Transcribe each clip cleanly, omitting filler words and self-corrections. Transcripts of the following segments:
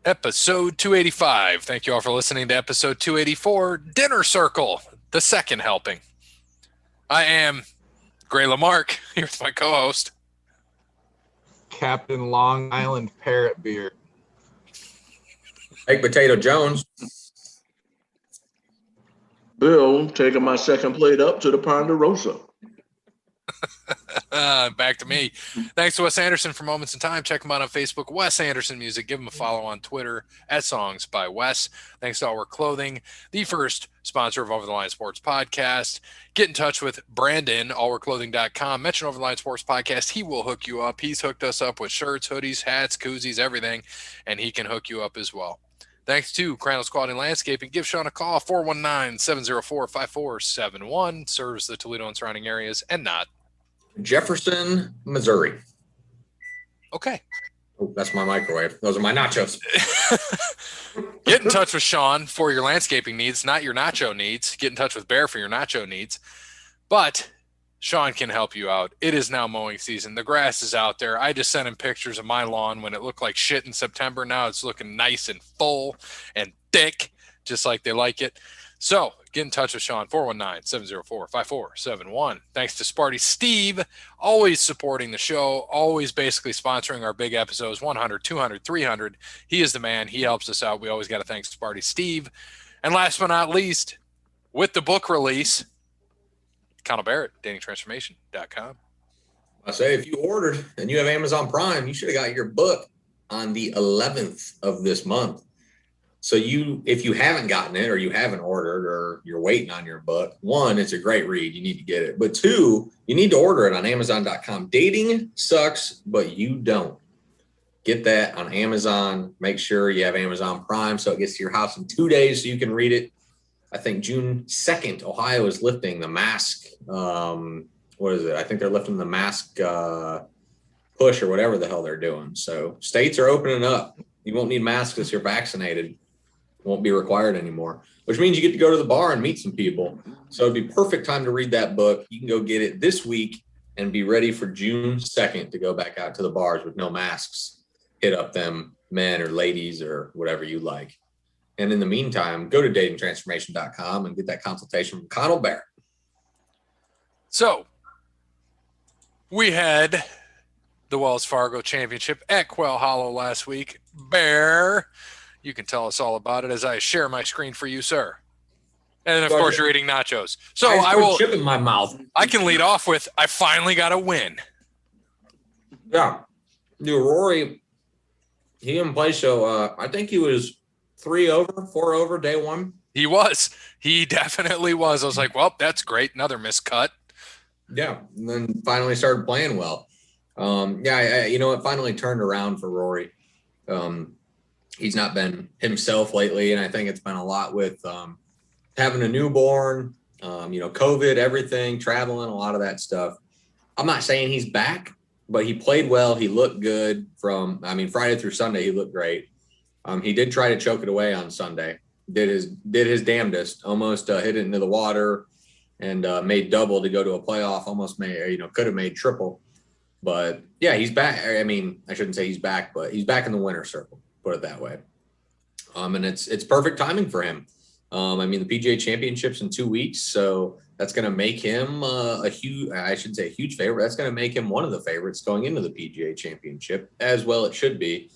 Episode 285. Thank you all for listening to episode 284, Dinner Circle, the second helping. I am Gray Lamarck, here with my co-host. Captain Long Island Parrot Beer. Baked Potato Jones. Bill taking my second plate up to the Ponderosa. Back to me. Thanks to Wes Anderson for Moments in Time. Check him out on Facebook, Wes Anderson Music. Give him a follow on Twitter at Songs by Wes. Thanks to All Work Clothing, the first sponsor of Over the Line Sports Podcast. Get in touch with Brandon, allworkclothing.com. Mention Over the Line Sports Podcast. He will hook you up. He's hooked us up with shirts, hoodies, hats, koozies, everything, and he can hook you up as well. Thanks to Crandall's Quality Landscaping. Give Sean a call, 419-704-5471. Serves the Toledo and surrounding areas and not. Jefferson, Missouri. Okay. Oh, that's my microwave. Those are my nachos. Get in touch with Sean for your landscaping needs, not your nacho needs. Get in touch with Bear for your nacho needs. But Sean can help you out. It is now mowing season. The grass is out there. I just sent him pictures of my lawn when it looked like shit in September. Now it's looking nice and full and thick, just like they like it. So get in touch with Sean, 419-704-5471. Thanks to Sparty Steve, always supporting the show, always basically sponsoring our big episodes, 100, 200, 300. He is the man. He helps us out. We always got to thank Sparty Steve. And last but not least, with the book release, Connell Barrett, datingtransformation.com. I say if you ordered and you have Amazon Prime, you should have got your book on the 11th of this month. So if you haven't gotten it or you haven't ordered or you're waiting on your book, one, it's a great read. You need to get it. But two, you need to order it on Amazon.com. Dating sucks, but you don't. Get that on Amazon. Make sure you have Amazon Prime so it gets to your house in 2 days so you can read it. I think June 2nd, Ohio is lifting the mask. What is it? I think they're lifting the mask push or whatever the hell they're doing. So states are opening up. You won't need masks if you're vaccinated. Won't be required anymore, which means you get to go to the bar and meet some people. So it'd be perfect time to read that book. You can go get it this week and be ready for June 2nd to go back out to the bars with no masks. Hit up them men or ladies or whatever you like. And in the meantime, go to datingtransformation.com and get that consultation from Connell Barrett. So we had the Wells Fargo Championship at Quail Hollow last week. Bear, you can tell us all about it as I share my screen for you, sir. And of course, you're eating nachos. So I will chip in my mouth. I can lead off with I finally got a win. Yeah, dude, Rory, he didn't play, so I think he was 4 over day one. He was. He definitely was. I was like, well, that's great. Another miscut. Yeah, and then finally started playing well. It finally turned around for Rory. He's not been himself lately, and I think it's been a lot with having a newborn, COVID, everything, traveling, a lot of that stuff. I'm not saying he's back, but he played well. He looked good Friday through Sunday, he looked great. He did try to choke it away on Sunday. Did his damnedest, almost hit it into the water and made double to go to a playoff, almost could have made triple. But yeah, he's back. I mean, I shouldn't say he's back, but he's back in the winner's circle, put it that way. And it's perfect timing for him. The PGA Championship's in 2 weeks, so that's going to make him a huge favorite. That's going to make him one of the favorites going into the PGA Championship, as well it should be.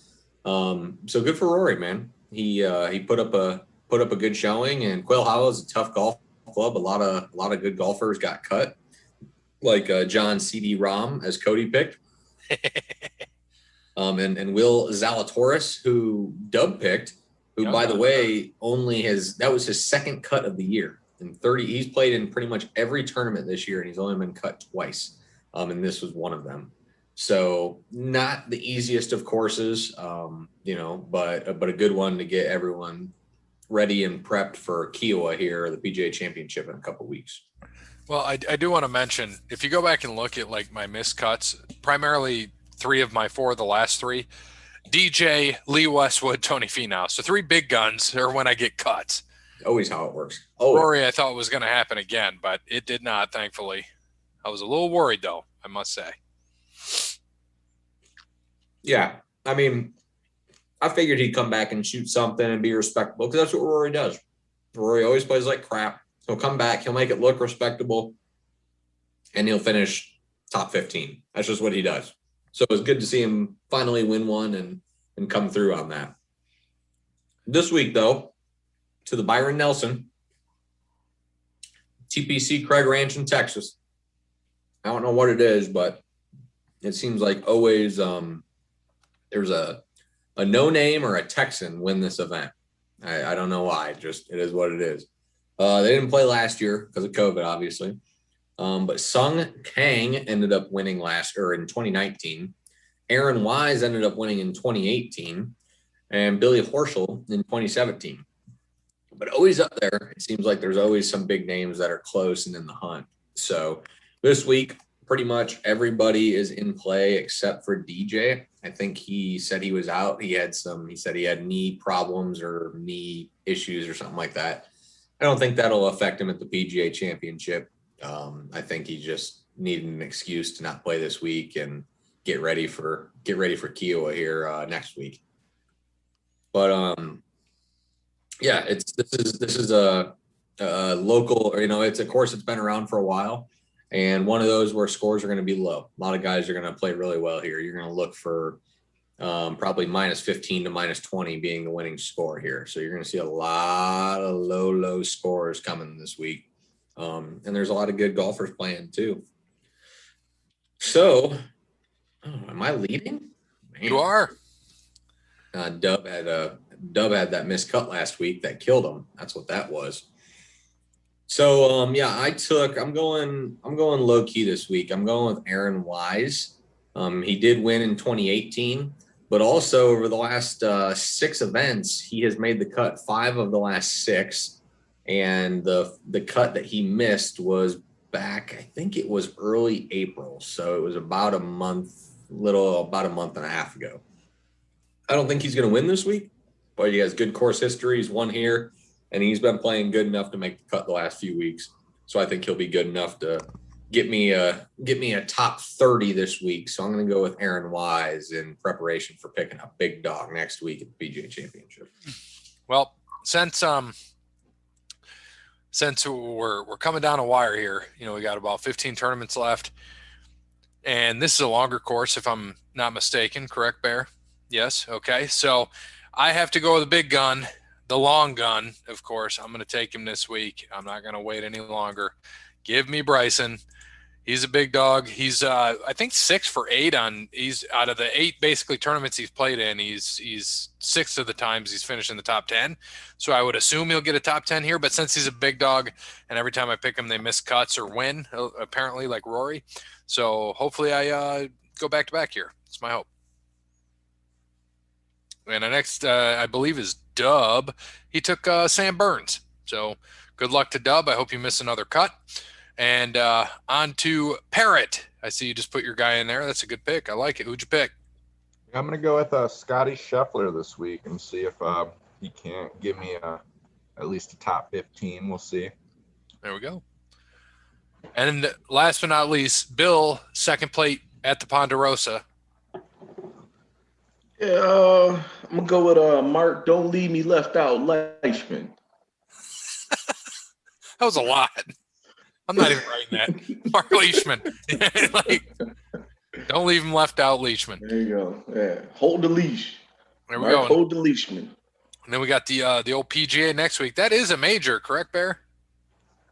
So good for Rory, man. He put up a good showing, and Quail Hollow is a tough golf club. A lot of good golfers got cut, like John C.D. Rahm, as Cody picked, and Will Zalatoris, who Dub picked, who, by the way, that was his second cut of the year. In 30, he's played in pretty much every tournament this year, and he's only been cut twice, and this was one of them. So not the easiest of courses, but a good one to get everyone ready and prepped for Kiowa here, the PGA Championship, in a couple of weeks. Well, I do want to mention, if you go back and look at like my missed cuts, primarily 3 of my 4 of the last 3, DJ, Lee Westwood, Tony Finau. So 3 big guns are when I get cuts. Always how it works. Rory, I thought was going to happen again, but it did not, thankfully. I was a little worried, though, I must say. Yeah, I mean, I figured he'd come back and shoot something and be respectable because that's what Rory does. Rory always plays like crap. He'll come back, he'll make it look respectable, and he'll finish top 15. That's just what he does. So it was good to see him finally win one and come through on that. This week, though, to the Byron Nelson, TPC Craig Ranch in Texas. I don't know what it is, but it seems like always there's a no-name or a Texan win this event. I don't know why. Just it is what it is. They didn't play last year because of COVID, obviously. But Sung Kang ended up winning in 2019. Aaron Wise ended up winning in 2018. And Billy Horschel in 2017. But always up there, it seems like there's always some big names that are close and in the hunt. So this week, pretty much everybody is in play except for DJ. I think he said he was out. He said he had knee problems or knee issues or something like that. I don't think that'll affect him at the PGA Championship. I think he just needed an excuse to not play this week and get ready for Kiowa here next week. But yeah, this is a local, it's a course that's been around for a while, and one of those where scores are going to be low. A lot of guys are going to play really well here. You're going to look for probably -15 to -20 being the winning score here. So you're going to see a lot of low scores coming this week. And there's a lot of good golfers playing too. So, am I leading? Man. You are. Dub had that missed cut last week that killed him. That's what that was. So yeah, I'm going low key this week. I'm going with Aaron Wise. He did win in 2018, but also over the last 6 events, he has made the cut 5 of the last 6. And the cut that he missed was back, I think it was early April. So it was about a month and a half ago. I don't think he's going to win this week, but he has good course history. He's won here, and he's been playing good enough to make the cut the last few weeks. So I think he'll be good enough to get me a top 30 this week. So I'm going to go with Aaron Wise in preparation for picking a big dog next week at the PGA Championship. Well, since we're coming down a wire here, we got about 15 tournaments left, and this is a longer course, if I'm not mistaken. Correct, Bear? Yes. Okay. So I have to go with the big gun, the long gun. Of course, I'm going to take him this week. I'm not going to wait any longer. Give me Bryson. He's a big dog. He's I think 6 for 8 he's out of the 8 basically tournaments he's played in. He's 6 of the times he's finished in the top 10. So I would assume he'll get a top 10 here. But since he's a big dog, and every time I pick him, they miss cuts or win, apparently, like Rory. So hopefully I go back to back here. It's my hope. And the next, I believe, is Dub. He took Sam Burns. So good luck to Dub. I hope you miss another cut. And on to Parrot. I see you just put your guy in there. That's a good pick. I like it. Who'd you pick? I'm going to go with Scotty Scheffler this week and see if he can't give me at least a top 15. We'll see. There we go. And last but not least, Bill, second plate at the Ponderosa. Yeah, I'm going to go with Mark, don't leave me left out, Leishman. That was a lot. I'm not even writing that. Mark Leishman. Don't leave him left out, Leishman. There you go. Yeah. Hold the leash. There we go. Hold the Leishman. And then we got the old PGA next week. That is a major, correct, Bear?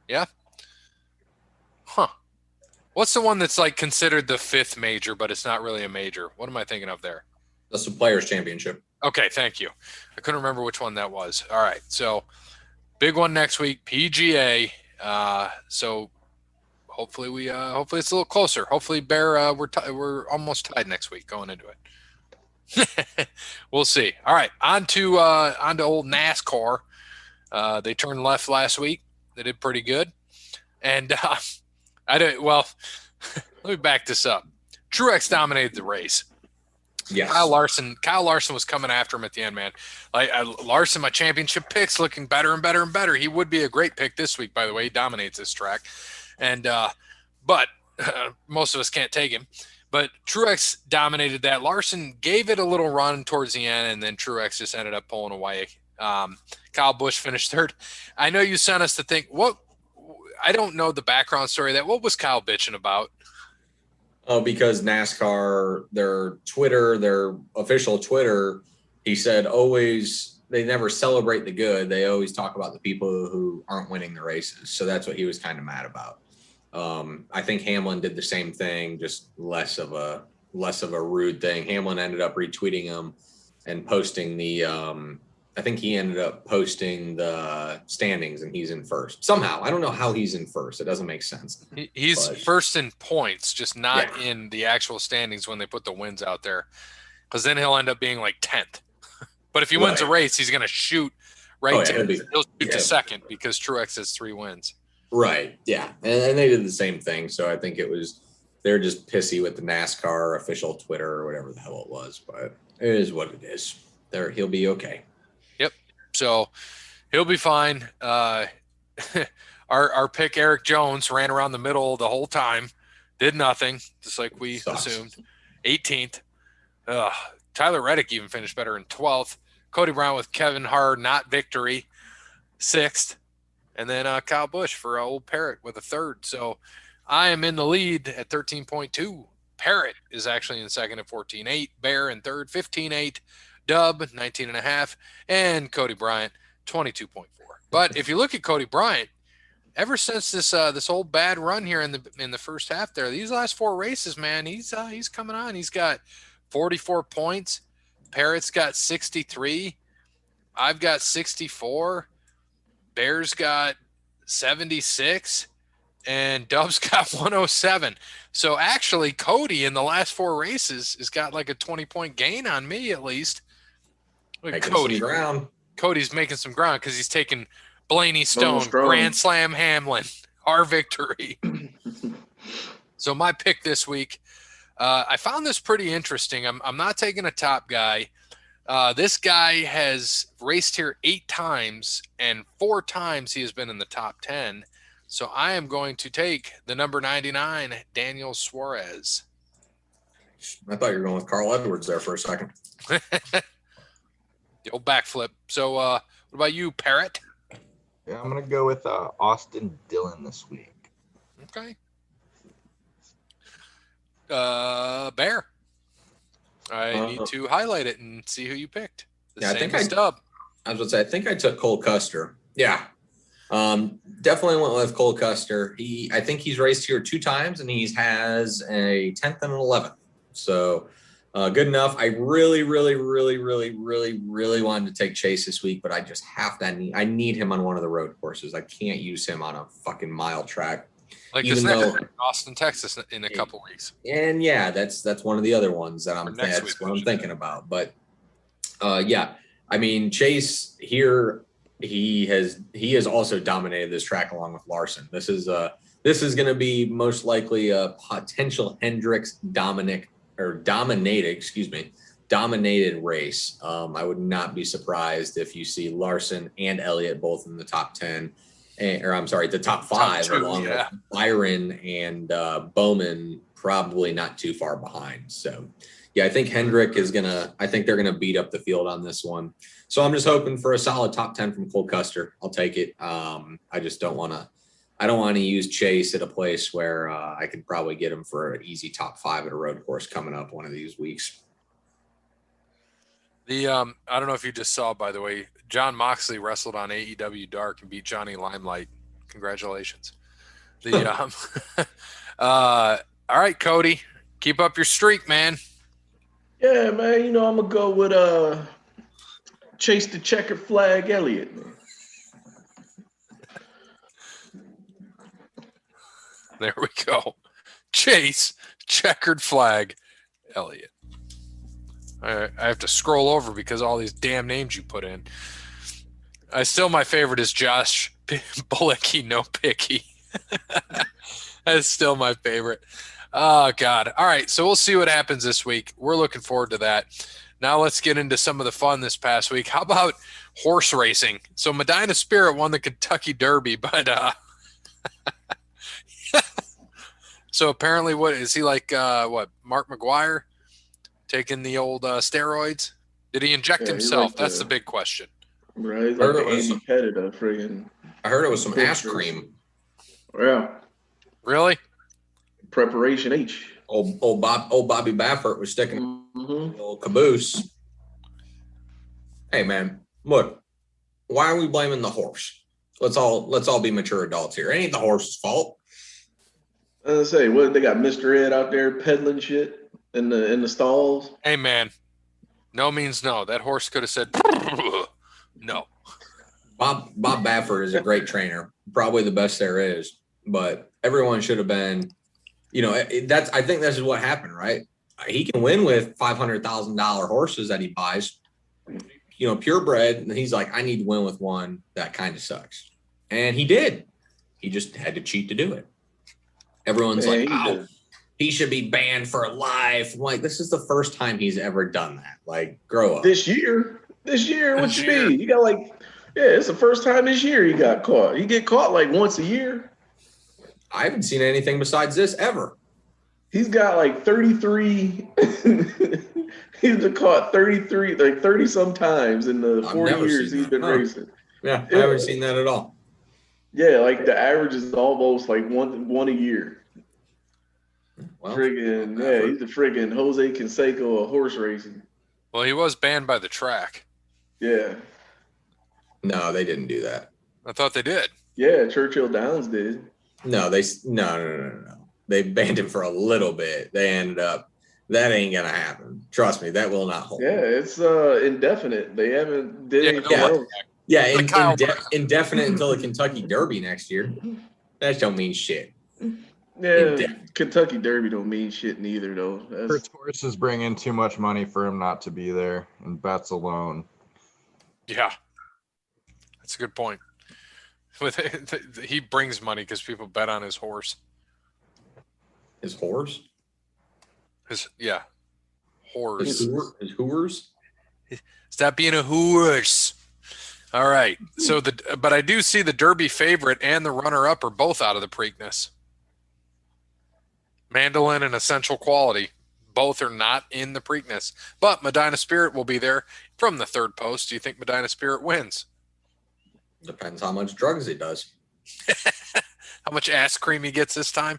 Yeah? Huh. What's the one that's like considered the 5th major, but it's not really a major? What am I thinking of there? That's the Players Championship. Okay, thank you. I couldn't remember which one that was. All right, so big one next week, PGA. So hopefully hopefully it's a little closer. Hopefully, Bear, we're almost tied next week going into it. We'll see. All right, on to old NASCAR. They turned left last week. They did pretty good, and let me back this up. Truex dominated the race. Yes. Kyle Larson was coming after him at the end, man. Larson, my championship picks, looking better and better and better. He would be a great pick this week, by the way. He dominates this track, and but most of us can't take him. But Truex dominated that. Larson gave it a little run towards the end, and then Truex just ended up pulling away. Kyle Busch finished third. I know you sent us to think, I don't know the background story of that. What was Kyle bitching about? Oh, because NASCAR, their official Twitter, he said they never celebrate the good. They always talk about the people who aren't winning the races. So that's what he was kind of mad about. I think Hamlin did the same thing, just less of a rude thing. Hamlin ended up retweeting him and posting I think he ended up posting the standings, and he's in first somehow. I don't know how he's in first. It doesn't make sense. He's first in points, just not in the actual standings when they put the wins out there, because then he'll end up being like 10th. But if he wins a race, he's going to shoot he'll shoot to second because Truex has 3 wins. Right. Yeah. And they did the same thing. So I think they're just pissy with the NASCAR official Twitter or whatever the hell it was, but it is what it is. He'll be okay. Yep. So he'll be fine. Our pick, Eric Jones, ran around the middle the whole time, did nothing, just like we assumed. 18th. Tyler Reddick even finished better in 12th. Cody Brown with Kevin Hart, not victory, 6th. And then Kyle Busch for old Parrott with a 3rd. So I am in the lead at 13.2. Parrott is actually in second at 14.8. Bear in third, 15.8. Dub, 19.5. And Cody Bryant, 22.4. But if you look at Cody Bryant, ever since this whole bad run here in the first half there, these last 4 races, man, he's coming on. He's got 44 points. Parrott's got 63. I've got 64. Bears got 76. And Dub's got 107. So actually, Cody in the last 4 races has got like a 20-point gain on me at least. Look at Cody. Cody's making some ground because he's taking Blaney Stone, Grand Slam Hamlin, our victory. So my pick this week, I found this pretty interesting. I'm not taking a top guy. This guy has raced here 8 times, and 4 times he has been in the top 10. So I am going to take the number 99, Daniel Suarez. I thought you were going with Carl Edwards there for a second. The old backflip. So what about you, Parrott? Yeah, I'm going to go with Austin Dillon this week. Okay. Bear. I need to highlight it and see who you picked. I think I took Cole Custer. Yeah. Definitely went with Cole Custer. I think he's raced here 2 times, and he has a 10th and an 11th. So good enough. I really, really, really, really, really, really wanted to take Chase this week, but I just I need him on one of the road courses. I can't use him on a fucking mile track. Like this next Austin, Texas in a couple weeks. And yeah, that's one of the other ones that I'm thinking about. But yeah, I mean, Chase here, he has also dominated this track along with Larson. This is going to be most likely a potential Hendricks dominated race. I would not be surprised if you see Larson and Elliott both in the top 10, the top 5, along with Byron and Bowman probably not too far behind. So yeah, I think Hendrick they're gonna beat up the field on this one. So I'm just hoping for a solid top 10 from Cole Custer. I'll take it. I just don't want to use Chase at a place where I could probably get him for an easy top 5 at a road course coming up one of these weeks. I don't know if you just saw, by the way, John Moxley wrestled on AEW Dark and beat Johnny Limelight. Congratulations. All right, Cody, keep up your streak, man. Yeah, man. I'm gonna go with Chase the Checkered Flag Elliott. There we go. Chase Checkered Flag Elliott. All right, I have to scroll over because all these damn names you put in. My favorite is Josh Bulicki, no picky. That's still my favorite. Oh, God. All right, so we'll see what happens this week. We're looking forward to that. Now let's get into some of the fun this past week. How about horse racing? So Medina Spirit won the Kentucky Derby, but So apparently, what is he like? What Mark McGuire taking the old steroids? Did he inject Yeah, he's himself? like That's the big question. Right, he's I like heard the it was. Andy Pettit of friggin' I heard it was some ass horse racing. cream. Yeah, Really? Preparation H. Old Bobby Baffert was sticking Mm-hmm. a little caboose. Hey man, look, why are we blaming the horse? Let's all be mature adults here. It ain't the horse's fault. I say, what they got Mr. Ed out there peddling shit in the stalls. Hey man, no means no. That horse could have said no. Bob Baffert is a great trainer, probably the best there is. But everyone should have been, I think this is what happened, right? He can win with $500,000 horses that he buys, purebred. And he's like, I need to win with one that kind of sucks. And he did. He just had to cheat to do it. Everyone's like, oh, he should be banned for life. I'm like, this is the first time he's ever done that. Like, grow up. This year, what you mean? You got it's the first time this year he got caught. He get caught like once a year. I haven't seen anything besides this ever. He's got like 33. He's been caught 33, like 30 some times in the 40 years he's been racing. Yeah, I haven't seen that at all. Yeah, like the average is almost like one a year. Well, he's the friggin' Jose Canseco of horse racing. Well, he was banned by the track. Yeah. No, they didn't do that. I thought they did. Yeah, Churchill Downs did. No. They banned him for a little bit. They ended up, that ain't gonna happen. Trust me, that will not hold. Yeah, it's indefinite. They haven't did anything else. Yeah, indefinite until the Kentucky Derby next year. That don't mean shit. Yeah, Kentucky Derby don't mean shit neither, though. Kurt's horses bring in too much money for him not to be there, and bets alone. Yeah, that's a good point. He brings money because people bet on his horse. His horse? Horse. His whores? Stop being a horse. All right. So but I do see the Derby favorite and the runner-up are both out of the Preakness. Mandolin and Essential Quality. Both are not in the Preakness. But Medina Spirit will be there from the third post. Do you think Medina Spirit wins? Depends how much drugs he does. How much ass cream he gets this time?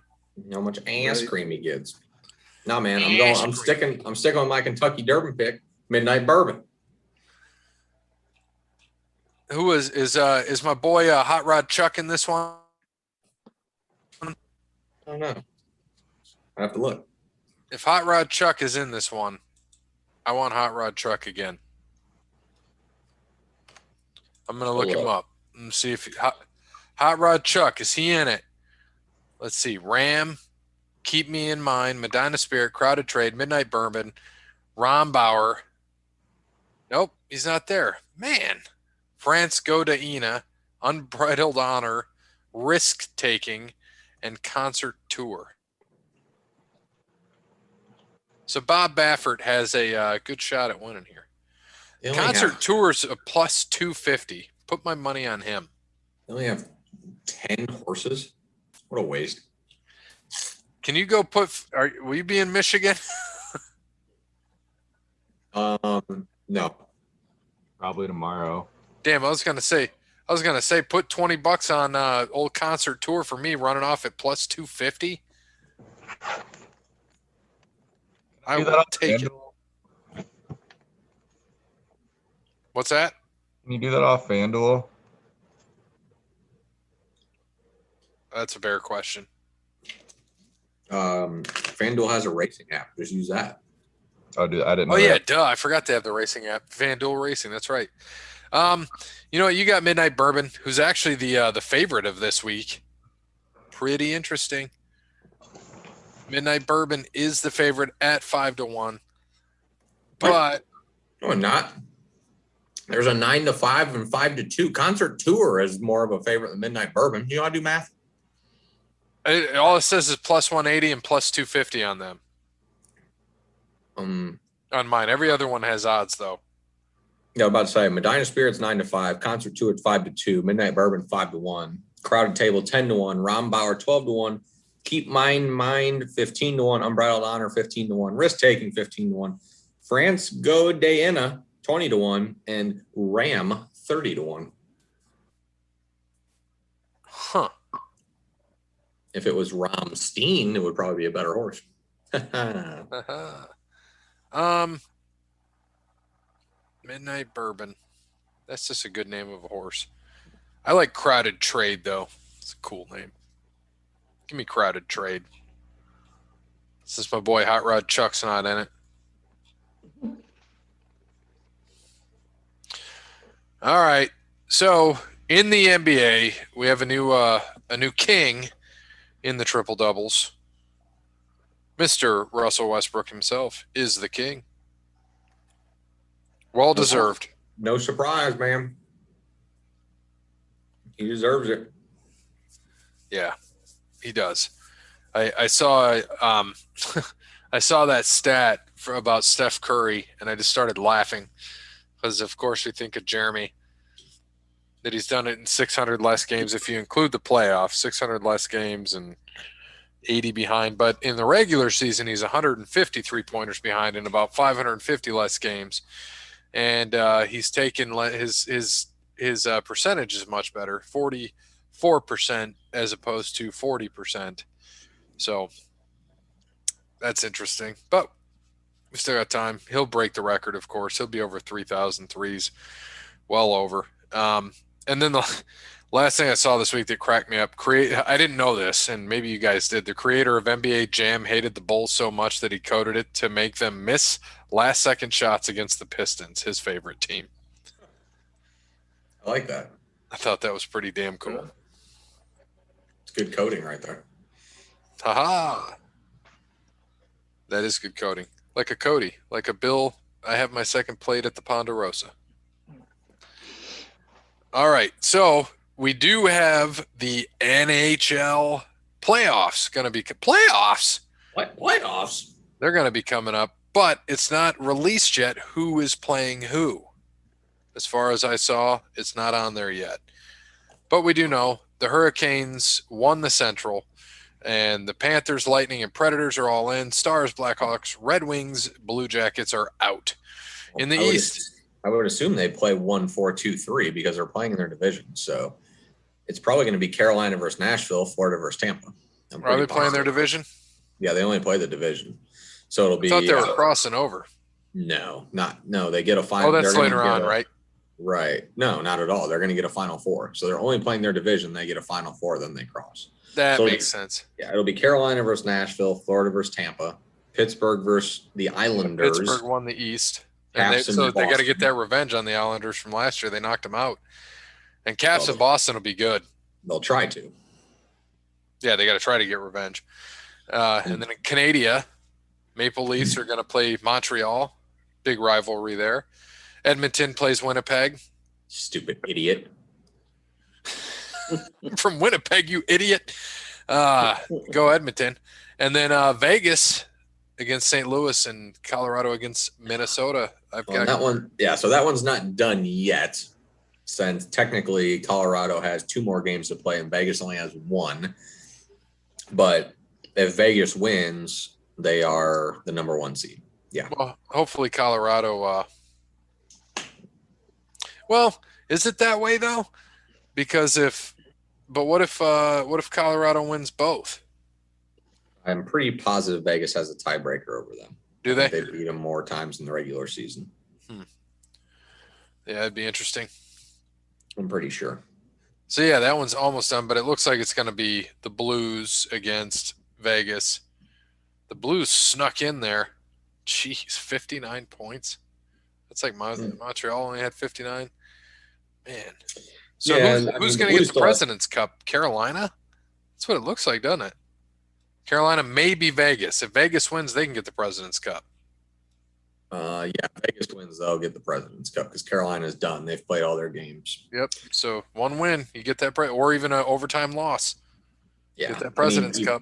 How much ass cream he gets. No, man, I'm sticking with my Kentucky Derby pick, Midnight Bourbon. Who is my boy Hot Rod Chuck in this one? I don't know. I have to look. If Hot Rod Chuck is in this one, I want Hot Rod Chuck again. I'm gonna look him up and see if Hot Rod Chuck is he in it. Let's see. Ram, Keep Me in Mind, Medina Spirit, Crowded Trade, Midnight Bourbon, Ron Bauer. Nope, he's not there. Man. France Godaina, Unbridled Honor, Risk Taking, and Concert Tour. So Bob Baffert has a good shot at winning here. Concert Tour's a plus 250. Put my money on him. They only have 10 horses. What a waste. Can you go will you be in Michigan? No. Probably tomorrow. Damn, I was gonna say put $20 on old Concert Tour for me running off at plus 250. I will take it. What's that? Can you do that off FanDuel? That's a fair question. FanDuel has a racing app. Just use that. Oh, dude, I didn't know. Oh yeah, that. duh! I forgot to have the racing app, FanDuel Racing. That's right. You know what? You got Midnight Bourbon, who's actually the favorite of this week. Pretty interesting. Midnight Bourbon is the favorite at 5-1. But no, not. There's a 9-5 and 5-2. Concert Tour is more of a favorite than Midnight Bourbon. You want to do math? All it says is plus 180 and plus 250 on them. On mine. Every other one has odds, though. Yeah, I was about to say Medina Spirit's 9-5, Concert Tour 5-2, Midnight Bourbon 5-1, Crowded Table 10-1, Ron Bauer 12-1, Keep Mind 15-1. Unbridled Honor 15-1. Risk Taking 15-1. France Go Diana 20-1. And Ram 30-1. Huh. If it was Ramstein, it would probably be a better horse. Midnight Bourbon. That's just a good name of a horse. I like Crowded Trade, though. It's a cool name. Give me Crowded Trade. Since my boy Hot Rod Chuck's not in it. All right. So in the NBA, we have a new king in the triple doubles. Mr. Russell Westbrook himself is the king. Well deserved. No surprise, man. He deserves it. Yeah, he does. I saw I saw that stat about Steph Curry, and I just started laughing because, of course, we think of Jeremy, that he's done it in 600 less games if you include the playoffs, 600 less games and 80 behind. But in the regular season, he's 150 three-pointers behind in about 550 less games. And he's taken his percentage is much better, 44% as opposed to 40%. So that's interesting. But we still got time. He'll break the record, of course. He'll be over 3,000 threes, well over. And then the last thing I saw this week that cracked me up, I didn't know this, and maybe you guys did. The creator of NBA Jam hated the Bulls so much that he coded it to make them miss last-second shots against the Pistons, his favorite team. I like that. I thought that was pretty damn cool. Yeah. It's good coding right there. Ha-ha! That is good coding. Like a Cody, like a Bill. I have my second plate at the Ponderosa. All right, so we do have the NHL playoffs going to be playoffs. What playoffs? They're going to be coming up, but it's not released yet who is playing who. As far as I saw, it's not on there yet. But we do know the Hurricanes won the Central, and the Panthers, Lightning, and Predators are all in. Stars, Blackhawks, Red Wings, Blue Jackets are out. In the East, I would assume they play 1-4-2-3 because they're playing in their division. So it's probably going to be Carolina versus Nashville, Florida versus Tampa. Are they playing their division? Yeah, they only play the division. So it'll be. I thought they were crossing over. No, they get a final. Oh, that's later on, right? Right. No, not at all. They're going to get a Final Four. So they're only playing their division. They get a Final Four, then they cross. That makes sense. Yeah, it'll be Carolina versus Nashville, Florida versus Tampa, Pittsburgh versus the Islanders. Pittsburgh won the East. And so they got to get that revenge on the Islanders from last year. They knocked them out. And Caps and Boston will be good. They'll try to. Yeah, they got to try to get revenge. And then in Canada, Maple Leafs are going to play Montreal. Big rivalry there. Edmonton plays Winnipeg. Stupid idiot. From Winnipeg, you idiot. Go Edmonton. And then Vegas against St. Louis and Colorado against Minnesota. That one. Yeah, so that one's not done yet, since technically Colorado has 2 more games to play and Vegas only has 1. But if Vegas wins, they are the number 1 seed. Yeah. Well, hopefully Colorado. Well, is it that way though? Because what if Colorado wins both? I'm pretty positive Vegas has a tiebreaker over them. Do they? They beat them more times in the regular season. Yeah, it'd be interesting. I'm pretty sure. So yeah, that one's almost done, but it looks like it's going to be the Blues against Vegas. The Blues snuck in there. Jeez, 59 points. That's like Montreal only had 59. Man. So who's going to get the President's Cup? Carolina? That's what it looks like, doesn't it? Carolina, maybe Vegas. If Vegas wins, they can get the President's Cup. Yeah, Vegas wins, they'll get the President's Cup because Carolina's done. They've played all their games. Yep. So 1 win, you get that, or even an overtime loss. Yeah, get that President's Cup.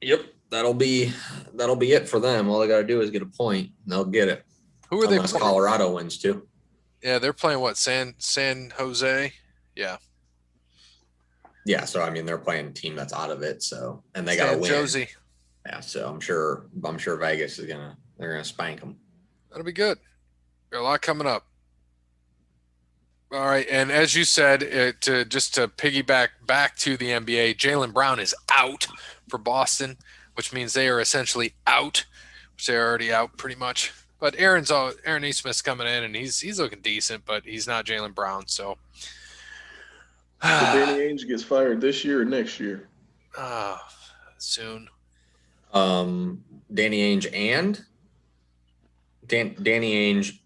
Yep, that'll be it for them. All they got to do is get a point, and they'll get it. Who are they playing? Colorado wins too. Yeah, they're playing what? San Jose. Yeah. Yeah, so I mean they're playing a team that's out of it, so and they got to win. Josie. Yeah, so I'm sure Vegas is they're gonna spank them. That'll be good. Got a lot coming up. All right, and as you said, to piggyback back to the NBA, Jaylen Brown is out for Boston, which means they are essentially out, which they're already out pretty much. But Aaron Nesmith's coming in, and he's looking decent, but he's not Jaylen Brown. So Danny Ainge gets fired this year or next year? Soon. Danny Ainge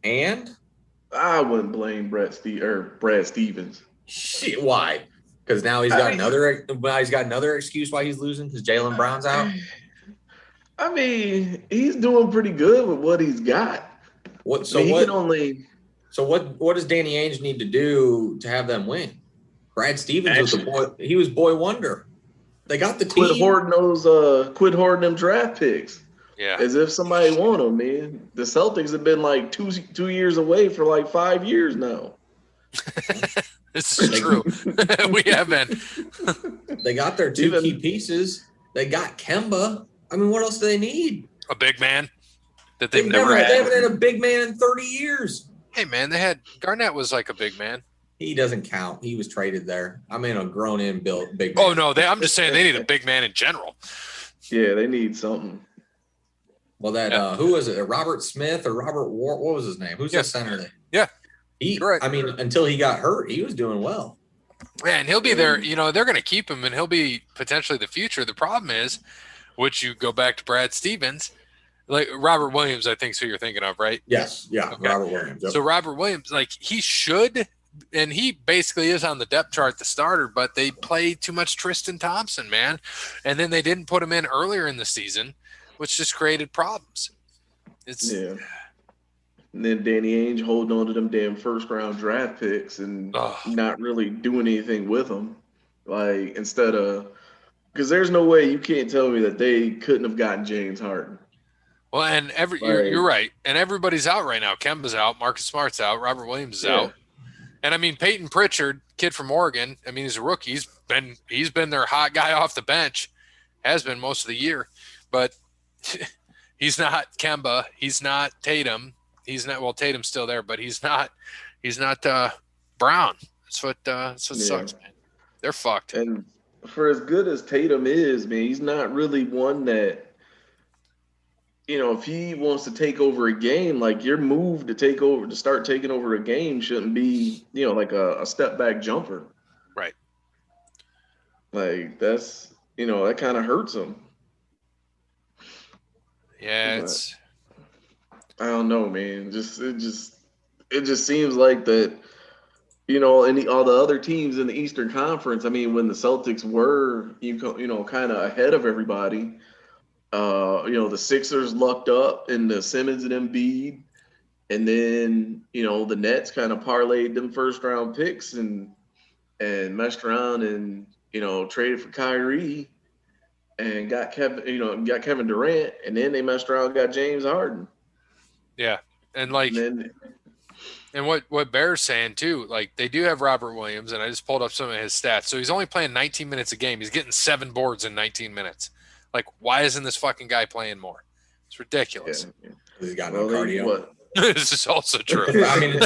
and I wouldn't blame Brad Stevens. Shit, why? Because now he's got another excuse why he's losing because Jaylen Brown's out. I mean, he's doing pretty good with what he's got. What does Danny Ainge need to do to have them win? Brad Stevens was the boy. He was boy wonder. They got the team. Quit hoarding them draft picks. Yeah. As if somebody want them, man. The Celtics have been like 2 years away for like 5 years now. This is true. We have been. They got their two key pieces. They got Kemba. I mean, what else do they need? A big man that they've never had. They haven't had a big man in 30 years. Hey, man, Garnett was like a big man. He doesn't count. He was traded there. I mean, a grown-in built big man. Oh, no, I'm just saying they need a big man in general. Yeah, they need something. Well, who was it? Robert Smith or Robert Ward? What was his name? Who's the center there? Yeah. Right. I mean, until he got hurt, he was doing well. Man, he'll be there. You know, they're going to keep him, and he'll be potentially the future. The problem is, which you go back to Brad Stevens, like Robert Williams, I think is who you're thinking of, right? Yes. Yeah. Okay. Robert Williams. Yep. So Robert Williams, like he should, and he basically is on the depth chart, the starter, but they play too much Tristan Thompson, man. And then they didn't put him in earlier in the season, which just created problems. Yeah. And then Danny Ainge holding on to them damn first-round draft picks and not really doing anything with them. Like, instead of – because there's no way you can't tell me that they couldn't have gotten James Harden. Well, and you're right. And everybody's out right now. Kemba's out. Marcus Smart's out. Robert Williams is out. And, I mean, Peyton Pritchard, kid from Oregon, I mean, he's a rookie. He's been their hot guy off the bench, has been most of the year. But he's not Kemba. He's not Tatum. Tatum's still there, but he's not Brown. That's what sucks, man. They're fucked. And for as good as Tatum is, man, he's not really one that, you know, if he wants to take over a game, like your move to start taking over a game shouldn't be, you know, like a step back jumper. Right. Like that's, you know, that kind of hurts him. Yeah, I don't know, man. It just seems like that, you know, all the other teams in the Eastern Conference. I mean, when the Celtics were, you know, kind of ahead of everybody, you know, the Sixers lucked up in the Simmons and Embiid, and then, you know, the Nets kind of parlayed them first round picks and messed around and, you know, traded for Kyrie and got Kevin Durant, and then they messed around and got James Harden. Yeah, and what Bear's saying too, like they do have Robert Williams, and I just pulled up some of his stats. So he's only playing 19 minutes a game. He's getting 7 boards in 19 minutes. Like, why isn't this fucking guy playing more? It's ridiculous. Yeah. He's got no cardio. This is also true. I mean,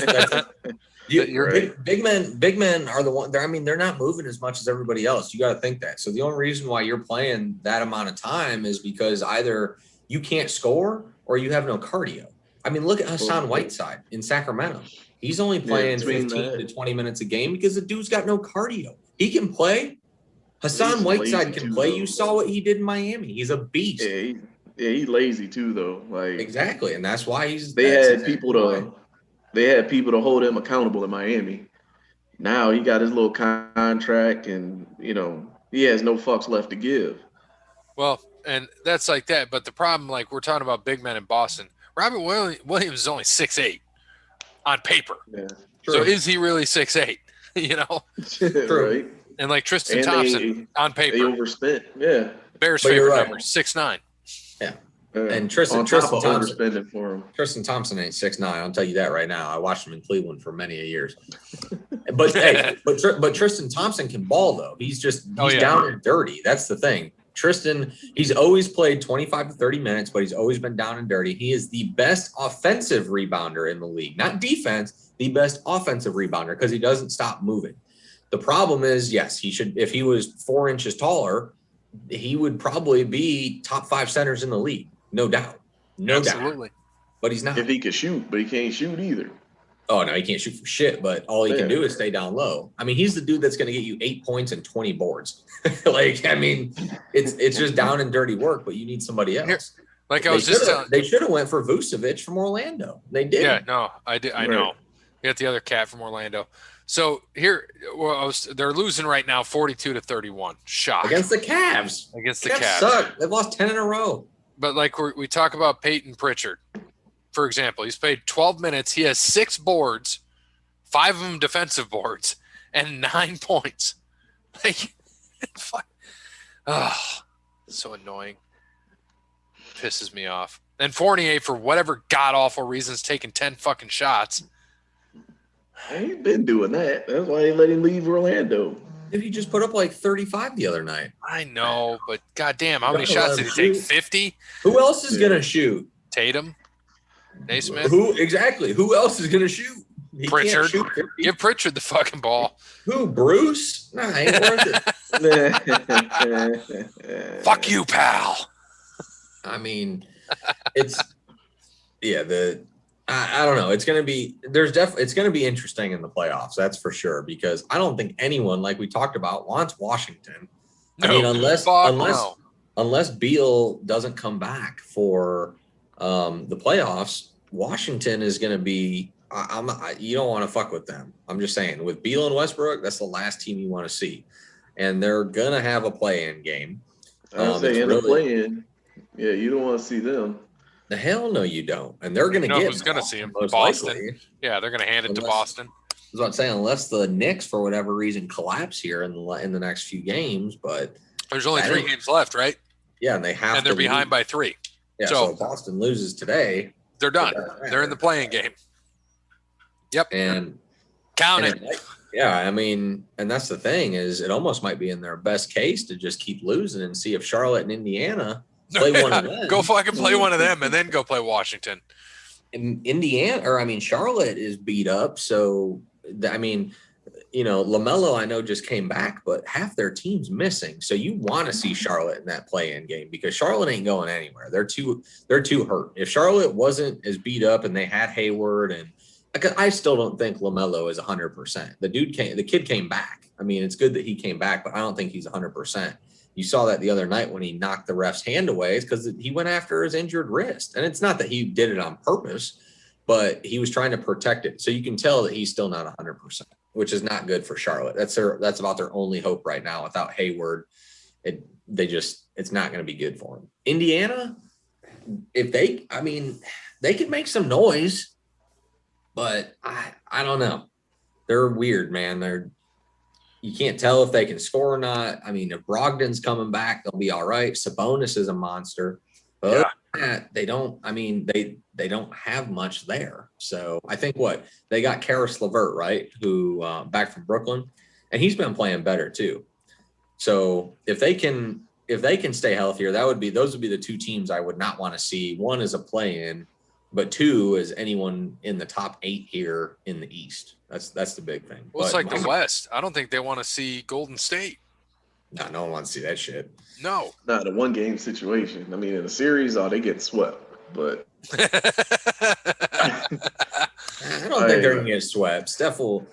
big men are the one. I mean, they're not moving as much as everybody else. You got to think that. So the only reason why you're playing that amount of time is because either you can't score or you have no cardio. I mean, look at Hassan Whiteside in Sacramento. He's only playing 15 to 20 minutes a game because the dude's got no cardio. He can play. Hassan Whiteside can play. You saw what he did in Miami. He's a beast. Yeah, he's lazy too, though. Like exactly, and that's why they had people to hold him accountable in Miami. Now he got his little contract, and you know he has no fucks left to give. Well, and that's like that. But the problem, like we're talking about big men in Boston. Robert Williams is only 6'8" on paper. Yeah, so is he really 6'8"? You know, right? And like Tristan Thompson on paper, they overspent. Yeah, Bears' favorite number 6'9". Yeah, And Tristan on top of Thompson, underspending for him. Tristan Thompson ain't 6'9". I'll tell you that right now. I watched him in Cleveland for many years. But hey, but Tristan Thompson can ball though. He's down and dirty. That's the thing. Tristan, he's always played 25 to 30 minutes, but he's always been down and dirty. He is the best offensive rebounder in the league, not defense, the best offensive rebounder because he doesn't stop moving. The problem is, yes, he should. If he was 4 inches taller, he would probably be top 5 centers in the league, no doubt, Absolutely. doubt. But he's not. If he could shoot, but he can't shoot either. Oh, no, he can't shoot for shit, but all he can do is stay down low. I mean, he's the dude that's going to get you 8 points and 20 boards. Like, I mean, it's just down and dirty work, but you need somebody else. Like I was just telling, they should have went for Vucevic from Orlando. They did. Yeah, no, I did. I know. You got the other cat from Orlando. So here, they're losing right now, 42 to 31. Shock against the Cavs. Against the Cavs, suck. They've lost 10 in a row. But like we talk about Peyton Pritchard, for example, he's played 12 minutes. He has 6 boards, 5 of them defensive boards, and 9 points. Like, so annoying. Pisses me off. And Fournier, for whatever god awful reasons, taking 10 fucking shots. I ain't been doing that. That's why they let him leave Orlando. He just put up like 35 the other night. I know, but goddamn, how many shots did he take? 50? Who else is gonna shoot? Tatum? Naismith? Who else is gonna shoot? He Pritchard. Can't shoot. Give Pritchard the fucking ball. Who? Bruce? Nah, ain't worth it. Fuck you, pal. I mean, it's I don't know. It's gonna be it's gonna be interesting in the playoffs, that's for sure, because I don't think anyone, like we talked about, wants Washington. No, I mean, unless Beal doesn't come back for the playoffs, Washington is gonna be. You don't want to fuck with them. I'm just saying, with Beal and Westbrook, that's the last team you want to see, and they're gonna have a play-in game. I'm saying the play-in. Yeah, you don't want to see them. The hell no, you don't. And they're going to get. Who's going to see them? Boston. Likely. Yeah, they're going to hand it to Boston. I was about to say, unless the Knicks, for whatever reason, collapse here in the next few games, but there's only 3 games left, right? Yeah, and they're behind by 3. Yeah, so if Boston loses today, they're done. They're in the playing game. Yep. And count it. Yeah, I mean, and that's the thing, is it almost might be in their best case to just keep losing and see if Charlotte and Indiana play one of them. Go fucking play one of them and then go play Washington. And Charlotte is beat up. So, I mean, LaMelo, I know, just came back, but half their team's missing. So you want to see Charlotte in that play-in game because Charlotte ain't going anywhere. They're too hurt. If Charlotte wasn't as beat up and they had Hayward, and I still don't think LaMelo is 100%. The kid came back. I mean, it's good that he came back, but I don't think he's 100%. You saw that the other night when he knocked the ref's hand away. It's because he went after his injured wrist. And it's not that he did it on purpose, but he was trying to protect it. So you can tell that he's still not 100%, which is not good for Charlotte. That's about their only hope right now. Without Hayward, it's not going to be good for them. Indiana, they could make some noise, but I don't know. They're weird, man. You can't tell if they can score or not. I mean, if Brogdon's coming back, they'll be all right. Sabonis is a monster. But they don't have much there. So I think they got Karis LeVert, right? Who back from Brooklyn, and he's been playing better too. So if they can stay healthier, those would be the 2 teams I would not want to see. 1 is a play-in, but 2 is anyone in the top 8 here in the East. That's the big thing. Well, it's like the West. I don't think they want to see Golden State. No one wants to see that shit. No. Not a 1-game situation. I mean, in a series, they get swept. But I don't think they're gonna get swept. Steph will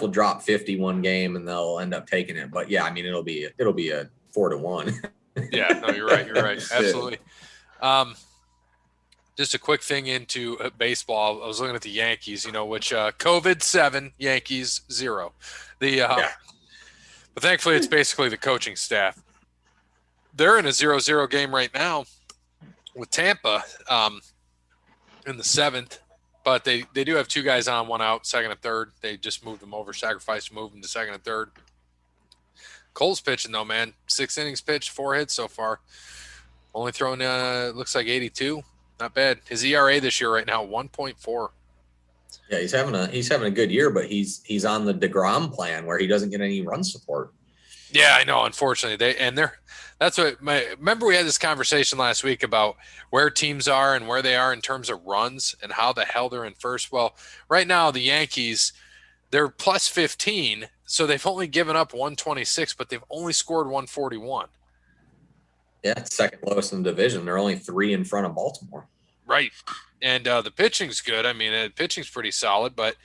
drop 50 one game and they'll end up taking it. But yeah, I mean, it'll be a 4-1. Yeah, no, you're right. Absolutely. Just a quick thing into baseball. I was looking at the Yankees, which COVID 7, Yankees 0. But thankfully, it's basically the coaching staff. They're in a 0-0 game right now with Tampa in the 7th, but they do have 2 guys on, 1 out, 2nd and 3rd. They just moved them over, sacrificed, moved them to 2nd and 3rd. Cole's pitching though, man. 6 innings pitched, 4 hits so far. Only throwing looks like 82. Not bad. His ERA this year right now 1.4. Yeah, he's having a good year, but he's on the DeGrom plan where he doesn't get any run support. Yeah, I know. Unfortunately, remember we had this conversation last week about where teams are and where they are in terms of runs and how the hell they're in first. Well, right now the Yankees, they're plus 15, so they've only given up 126, but they've only scored 141. Yeah, it's second lowest in the division. They're only 3 in front of Baltimore. Right, and the pitching's good. I mean, the pitching's pretty solid, but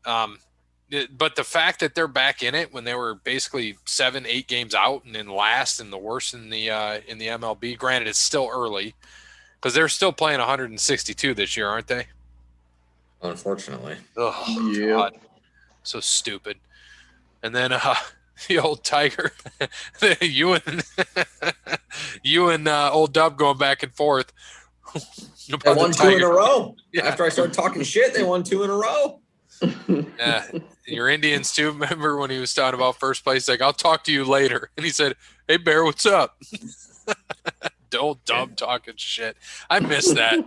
the fact that they're back in it when they were basically 7-8 games out and in last and the worst in the MLB. Granted, it's still early because they're still playing 162 this year, aren't they? Unfortunately. Oh Yeah. God, so stupid. And then the old Tiger, you and old Dub going back and forth. They won 2 in a row. Yeah. After I started talking shit, they won 2 in a row. Yeah, your Indians too. Remember when he was talking about first place? Like, I'll talk to you later. And he said, "Hey, Bear, what's up?" The old Dub talking shit. I miss that.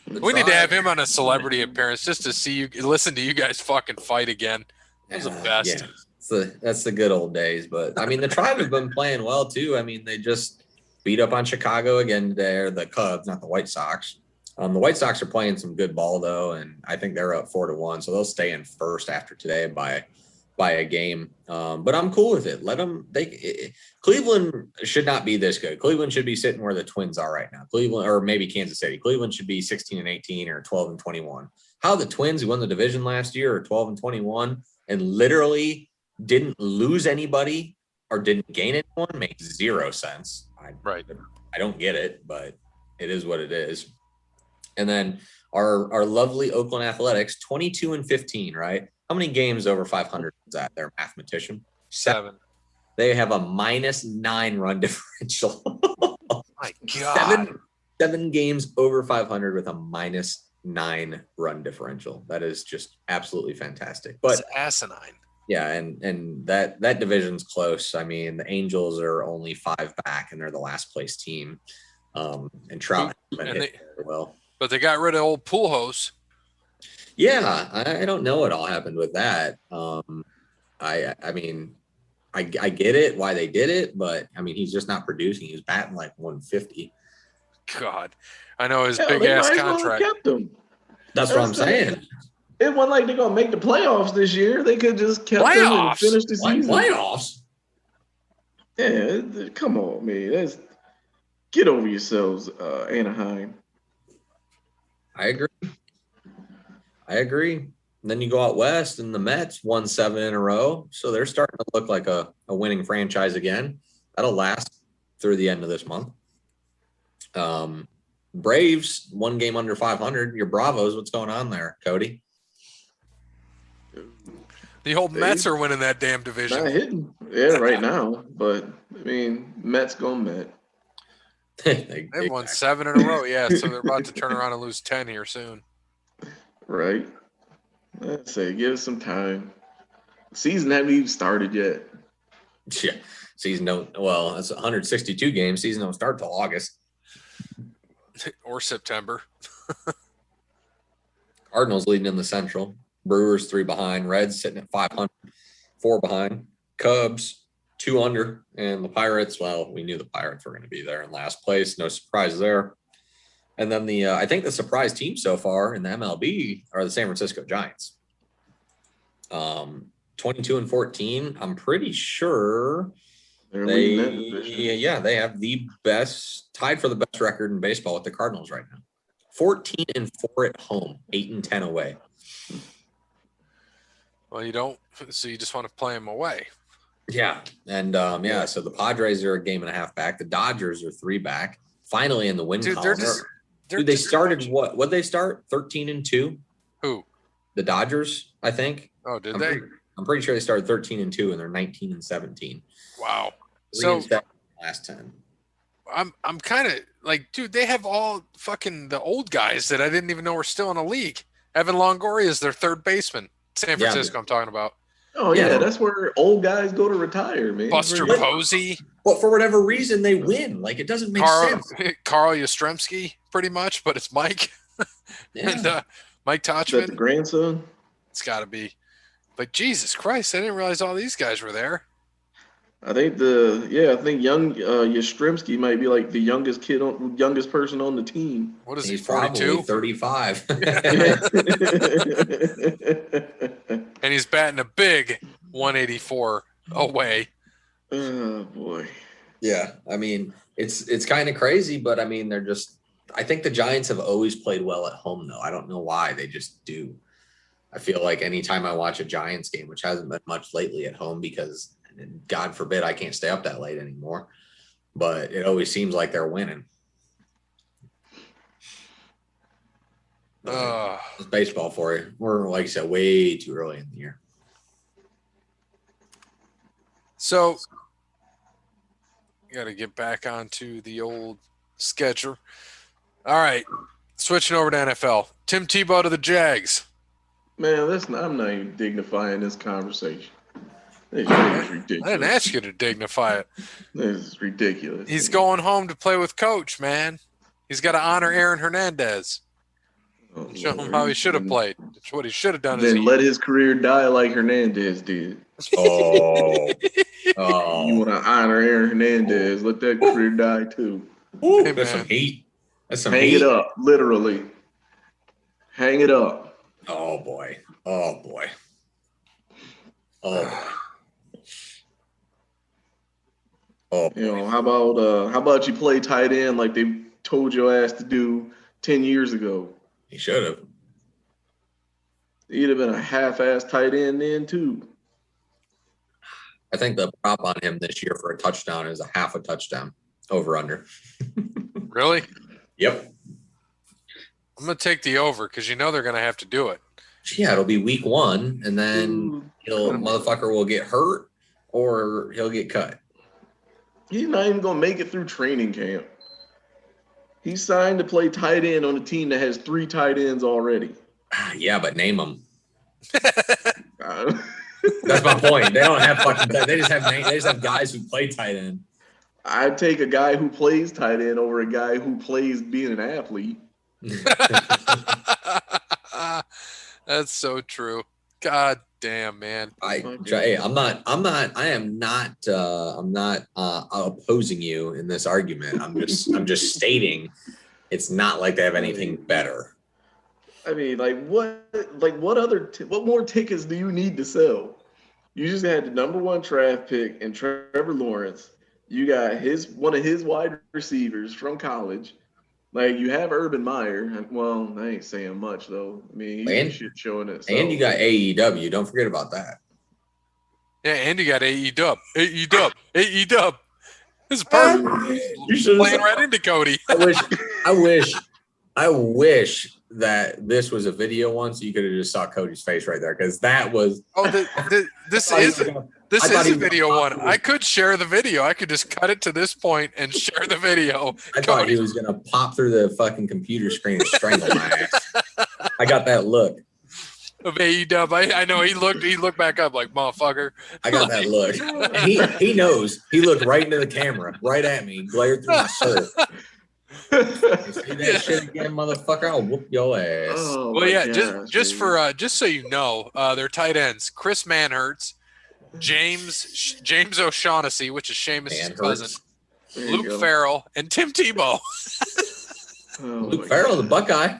We need to have him on a celebrity appearance just to see you, listen to you guys fucking fight again. That was the best. Yeah. That's the good old days. But I mean, the Tribe have been playing well too. I mean, they just beat up on Chicago again today, or the Cubs, not the White Sox. The White Sox are playing some good ball though, and I think they're up 4-1, so they'll stay in first after today by a game. But I'm cool with it. Let them. Cleveland should not be this good. Cleveland should be sitting where the Twins are right now. Cleveland, or maybe Kansas City. Cleveland should be 16-18 or 12-21. How the Twins, who won the division last year, are 12-21 and literally didn't lose anybody or didn't gain anyone makes zero sense. I don't get it, but it is what it is. And then our lovely Oakland Athletics, 22-15, right? How many games over 500 is that? They're a mathematician. 7. They have a -9 run differential. My God. 7 games over 500 with a -9 run differential. That is just absolutely fantastic. But it's asinine. Yeah, and that division's close. I mean, the Angels are only 5 back, and they're the last place team. And Trout has been hit very well. But they got rid of old Pujols. Yeah, I don't know what all happened with that. I mean, I get it why they did it, but I mean, he's just not producing. He's batting like 150. God, I know his big ass contract. Kept him. That's what I'm saying. It wasn't like they're gonna make the playoffs this year. They could just kept him and finish the season. Playoffs? Yeah, come on, man. Get over yourselves, Anaheim. I agree. And then you go out west, and the Mets won 7 in a row, so they're starting to look like a winning franchise again. That'll last through the end of this month. Braves, 1 game under 500. Your Bravos, what's going on there, Cody? The old Mets are winning that damn division. Not hitting, right now. But I mean, Mets go Met. They've won 7 in a row, yeah. So they're about to turn around and lose 10 here soon. Right. Let's say, give it some time. Season haven't even started yet. Yeah, season don't. Well, it's 162 games. Season don't start till August or September. Cardinals leading in the Central. Brewers 3 behind. Reds sitting at 500, 4 behind. Cubs 2 under, and the Pirates. Well, we knew the Pirates were going to be there in last place. No surprise there. And then I think the surprise team so far in the MLB are the San Francisco Giants. 22-14. I'm pretty sure they have the best, tied for the best record in baseball with the Cardinals right now. 14-4 at home, 8-10 away. Well, you don't, so you just want to play them away. Yeah. And so the Padres are a game and a half back. The Dodgers are 3 back. Finally in the win column. They started what'd they start? 13-2? Who? The Dodgers, I think. Oh, did they? I'm pretty sure they started 13-2 and they're 19-17. Wow. So last 10. I'm kind of like, dude, they have all fucking the old guys that I didn't even know were still in the league. Evan Longoria is their third baseman. San Francisco, I'm talking about. Oh Yeah. yeah, that's where old guys go to retire, man. Buster But- Posey, But for whatever reason, they win. Like, it doesn't make Carl sense. Yastrzemski, pretty much, but it's Mike Yeah. and Mike Is that the Tachman. grandson? It's got to be. But Jesus Christ, I didn't realize all these guys were there. I think young Yastrzemski might be like the youngest person on the team. What is he, He's probably 42? 35. And he's batting a big 184 away. Oh boy. Yeah, I mean, it's kind of crazy, but I mean, I think the Giants have always played well at home, though. I don't know why, they just do. I feel like anytime I watch a Giants game, which hasn't been much lately at home because, God forbid, I can't stay up that late anymore, but it always seems like they're winning. It's baseball for you. We're, like I said, way too early in the year. So, got to get back onto the old schedule. All right, switching over to NFL. Tim Tebow to the Jags. Man, I'm not even dignifying this conversation. This is ridiculous. I didn't ask you to dignify it. This is ridiculous. He's going home to play with Coach, man. He's got to honor Aaron Hernandez. Oh, Show him Lord. how he should have played. That's what he should have done. Then let his career die like Hernandez did. Oh, You want to honor Aaron Hernandez? Let that career die too. Ooh, Hey, that's man. some heat. That's some Hang heat. it up, literally. Hang it up. Oh boy. Oh boy. Oh boy. Oh boy. You know, how about you play tight end like they told your ass to do 10 years ago? He should have. He'd have been a half-ass tight end then too. I think the prop on him this year for a touchdown is a half a touchdown over under. Really? Yep. I'm going to take the over because you know they're going to have to do it. Yeah, it'll be week 1, and then motherfucker will get hurt or he'll get cut. He's not even gonna make it through training camp. He's signed to play tight end on a team that has 3 tight ends already. Yeah, but name them. Uh, That's my point. They don't have fucking. They just have names. They just have guys who play tight end. I'd take a guy who plays tight end over a guy who plays being an athlete. That's so true. God damn, man. I am not opposing you in this argument. I'm just stating it's not like they have anything better. I mean, what more tickets do you need to sell? You just had the #1 draft pick in Trevor Lawrence. You got one of his wide receivers from college. Like, you have Urban Meyer. Well, I ain't saying much though. I mean, he's And- shit showing it. And you got AEW. Don't forget about that. Yeah, and you got AE-Dub. AE-Dub. This is perfect. You should've Playing said- right into Cody. I wish that this was a video one, so you could have just saw Cody's face right there, because that was. Oh, this is a video one. I could share the video. I could just cut it to this point and share the video. I thought he was gonna pop through the fucking computer screen and strangle my ass. I got that look. Of AE-Dub. I know he looked back up like, motherfucker. I got that look. He knows. He looked right into the camera, right at me, glared through my shirt. You see that shit again, motherfucker? I'll whoop your ass. Oh, Well, my yeah, gosh, just so you know, their tight ends, Chris Manhertz, James O'Shaughnessy, which is Seamus' cousin, There you Luke go. Farrell, and Tim Tebow. Oh, Luke my Farrell, the God. Buckeye.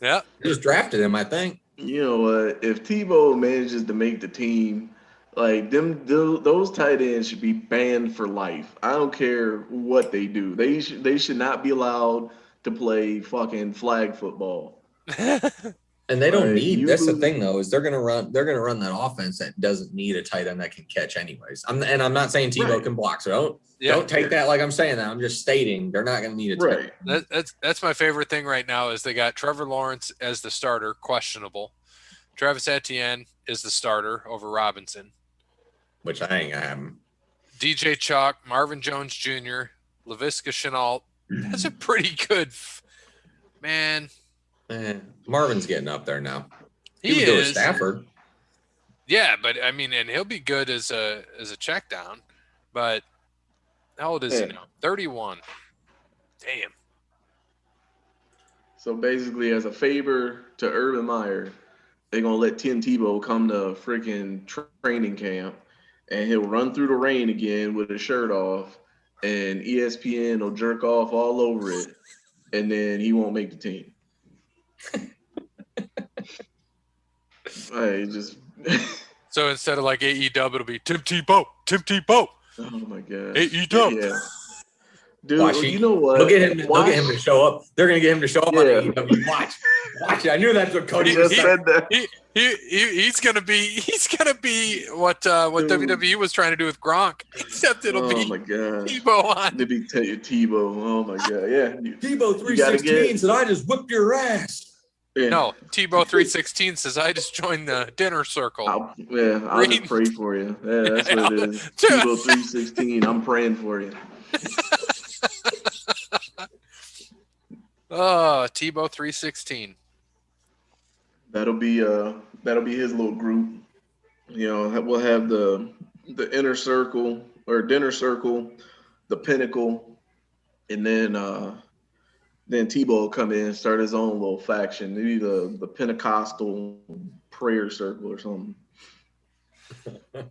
Yeah. They just drafted him, I think. You know what? If Tebow manages to make the team, like those tight ends should be banned for life. I don't care what they do. They should not be allowed to play fucking flag football. And they don't Like, need. That's the thing, though, is they're gonna run that offense that doesn't need a tight end that can catch, anyways. I'm not saying Tebow Right. can block, so Yeah. don't take that like I'm saying that. I'm just stating they're not gonna need a tight Right. end. That's my favorite thing right now is they got Trevor Lawrence as the starter, questionable. Travis Etienne is the starter over Robinson. Which I ain't gonna have him. DJ Chalk, Marvin Jones Jr., LaVisca Chenault. That's a pretty good man. Marvin's getting up there now. He would go with is. Stafford. Yeah, but I mean, and he'll be good as a check down. But how old is he Yeah. now? 31. Damn. So basically, as a favor to Urban Meyer, they're gonna let Tim Tebow come to freaking training camp, and he'll run through the rain again with his shirt off, and ESPN will jerk off all over it, and then he won't make the team. I just, So instead of like AEW, it'll be Tim Tebow, Tim Tebow, oh my gosh, AEW. yeah, dude. Watch, You know what? They'll get him to show up. They're gonna get him to show up on Yeah. AEW. Watch it. I knew that's what Cody He was just saying. said that. He's gonna be what WWE was trying to do with Gronk, except it'll Oh be my god, Tebow on. it'll be Tebow. Oh my god, yeah. Tebow You gotta 316 said, "I just whipped your ass." Yeah. No, Tebow 316 says I just joined the dinner circle. I'll just pray for you. Yeah, that's what it is. Yeah. Tebow 316. I'm praying for you. Oh, Tebow 316. That'll be his little group. You know, we'll have the inner circle or dinner circle, the pinnacle, and then Tebow will come in and start his own little faction. Maybe the Pentecostal prayer circle or something.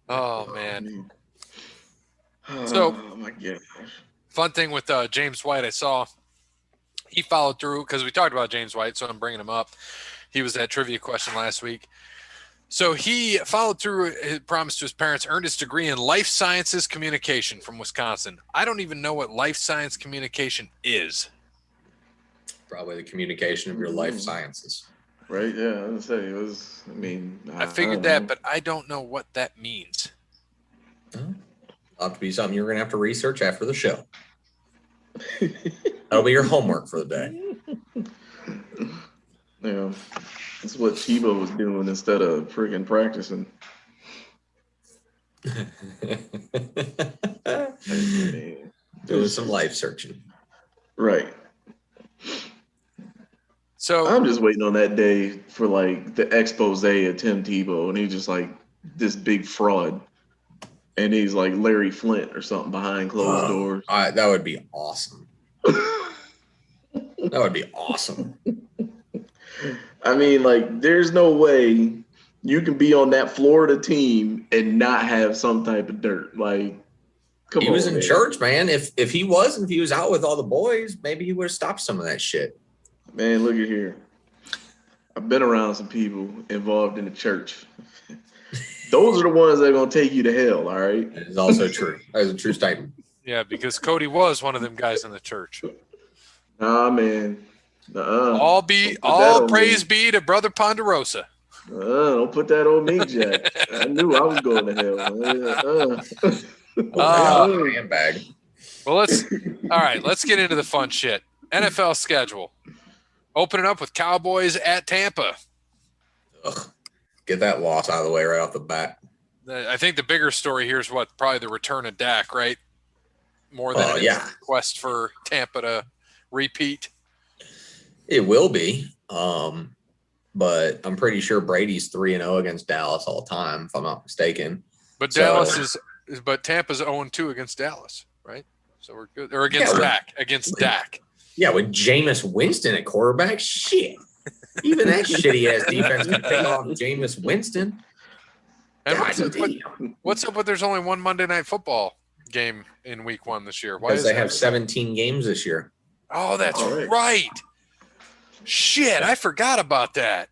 Oh man. Oh my gosh. Fun thing with James White, I saw he followed through because we talked about James White, so I'm bringing him up. He was that trivia question last week. So he followed through his promise to his parents, earned his degree in life sciences communication from Wisconsin. I don't even know what life science communication is. Probably the communication of your life sciences. Right? Yeah, I was gonna say it was. I mean, I figured that, but I don't know what that means. That'll have to be something you're going to have to research after the show. That'll be your homework for the day. Yeah, that's what Tebow was doing instead of freaking practicing. Doing some life searching. Right. So I'm just waiting on that day for like the expose of Tim Tebow, and he's just like this big fraud, and he's like Larry Flint or something behind closed doors. That would be awesome. That would be awesome. I mean, like, there's no way you can be on that Florida team and not have some type of dirt. Like, come on. He was in man. church, man. If he was out with all the boys, maybe he would have stopped some of that shit. Man, look at here. I've been around some people involved in the church. Those are the ones that are going to take you to hell, all right? That is also true. That is a true statement. yeah, because Cody was one of them guys in the church. Nah, man. All praise be to Brother Ponderosa. Don't put that on me, Jack. I knew I was going to hell. Handbag. Well, let's get into the fun shit. NFL schedule. Opening up with Cowboys at Tampa. Ugh. Get that loss out of the way right off the bat. I think the bigger story here is probably the return of Dak, right? More than a request for Tampa to repeat. It will be. But I'm pretty sure Brady's 3-0 against Dallas all the time, if I'm not mistaken. But Tampa's 0-2 against Dallas, right? So we're good. Or against Dak. Against Dak. Yeah, with Jameis Winston at quarterback, shit. Even that shitty ass defense can take off Jameis Winston. And what's up with there's only one Monday Night Football game in week 1 this year? Why because is they have 17 games this year. Oh, that's right. Shit, I forgot about that.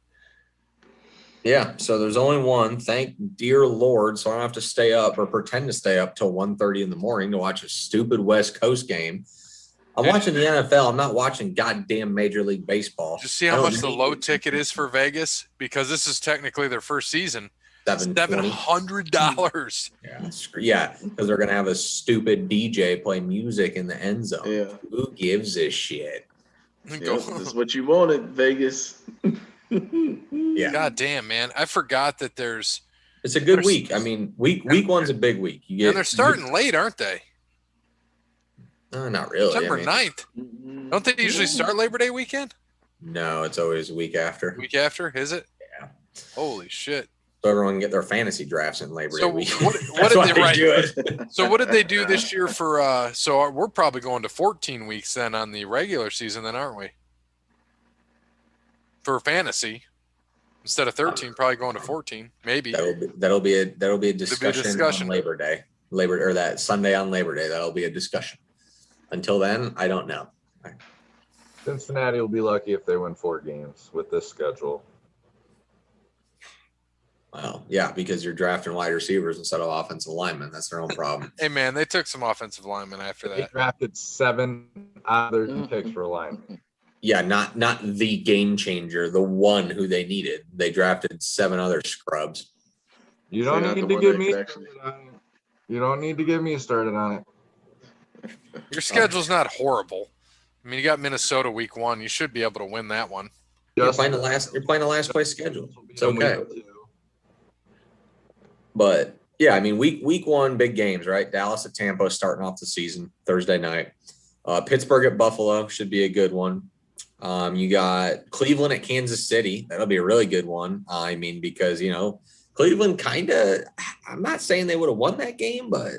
Yeah, so there's only one. Thank dear Lord, so I don't have to stay up or pretend to stay up till 1:30 in the morning to watch a stupid West Coast game. I'm watching the NFL. I'm not watching goddamn Major League Baseball. Just see how much the low ticket is for Vegas? Because this is technically their first season. $700. Yeah, because they're going to have a stupid DJ play music in the end zone. Yeah. Who gives a shit? This is what you wanted, Vegas. Yeah. God damn, man. I forgot that It's a good week. I mean, week 1's a big week. And they're starting late, aren't they? Not really. September 9th. Don't they usually start Labor Day weekend? No, it's always a week after. Week after, is it? Yeah. Holy shit. So everyone can get their fantasy drafts in Labor Day So week. what did they do it. So what did they do this year for? So we're probably going to 14 weeks then on the regular season, then aren't we? For fantasy, instead of 13, probably going to 14, maybe. That'll be a discussion on Labor Day, or that Sunday on Labor Day. That'll be a discussion. Until then, I don't know. Cincinnati will be lucky if they win 4 games with this schedule. Well, yeah, because you're drafting wide receivers instead of offensive linemen. That's their own problem. Hey man, they took some offensive linemen after They that. drafted 7 other picks for linemen. Yeah, not the game changer, the one who they needed. They drafted 7 other scrubs. You don't need to give me started on it. You don't need to get me started on it. Your schedule's not horrible. I mean, you got Minnesota week 1. You should be able to win that one. You're playing the last place schedule. It's okay. But yeah, I mean, week 1, big games, right? Dallas at Tampa starting off the season Thursday night. Pittsburgh at Buffalo should be a good one. You got Cleveland at Kansas City. That'll be a really good one. I mean, because, Cleveland I'm not saying they would have won that game, but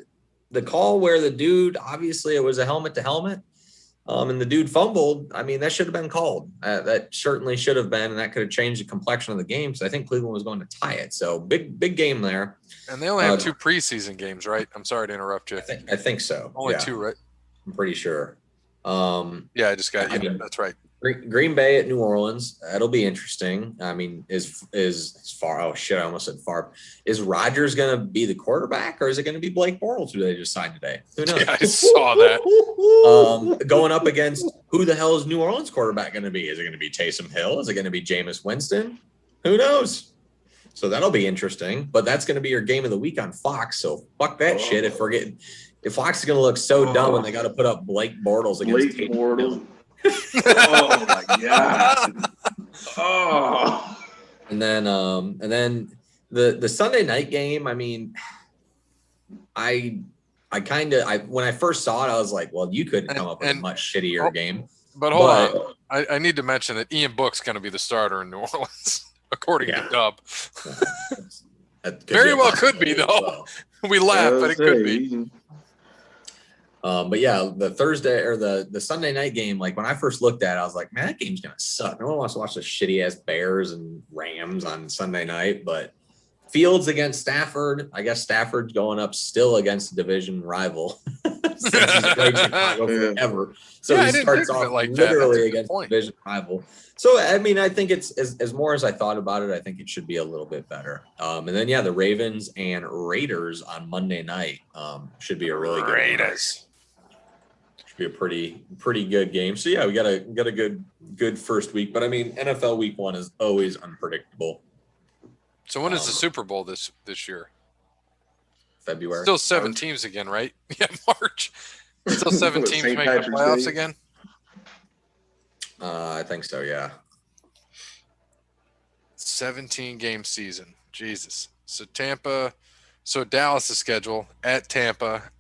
the call where the dude, obviously it was a helmet to helmet, and the dude fumbled. I mean, that should have been called. That certainly should have been, and that could have changed the complexion of the game. So I think Cleveland was going to tie it. So big game there. And they only have 2 preseason games, right? I'm sorry to interrupt you. I think so. Only 2, right? I'm pretty sure. Yeah, I just got you. Yeah, that's right. Green Bay at New Orleans. That'll be interesting. I mean, is far. Oh shit! I almost said far. Is Rodgers going to be the quarterback, or is it going to be Blake Bortles, who they just signed today? Who knows? Yeah, I saw that. Going up against who the hell is New Orleans quarterback going to be? Is it going to be Taysom Hill? Is it going to be Jameis Winston? Who knows? So that'll be interesting. But that's going to be your game of the week on Fox. So fuck that shit. If Fox is going to look so dumb when they got to put up Blake Bortles against Blake Bortles. Oh my god! Oh. And then the Sunday night game. I mean, I when I first saw it, I was like, well, you couldn't come up with a much shittier game. But hold on, I need to mention that Ian Book's going to be the starter in New Orleans, according to Dub. Very well could be though. We laugh, but it could be. But yeah, the Thursday or the Sunday night game, like when I first looked at it, I was like, man, that game's going to suck. No one wants to watch the shitty ass Bears and Rams on Sunday night, but Fields against Stafford. I guess Stafford's going up still against a division rival. Since he's played Chicago forever. So he starts off like literally against a division rival. So, I mean, I think it's as more as I thought about it, I think it should be a little bit better. And then, yeah, the Ravens and Raiders on Monday night should be a really good Raiders. Be a pretty good game. So yeah, we got a good first week. But I mean, NFL week 1 is always unpredictable. So when is the Super Bowl this year? February. Still 7 teams again, right? Yeah, March. Still 7 teams making the playoffs again. I think so. Yeah. 17 game season. Jesus. So Dallas' schedule at Tampa.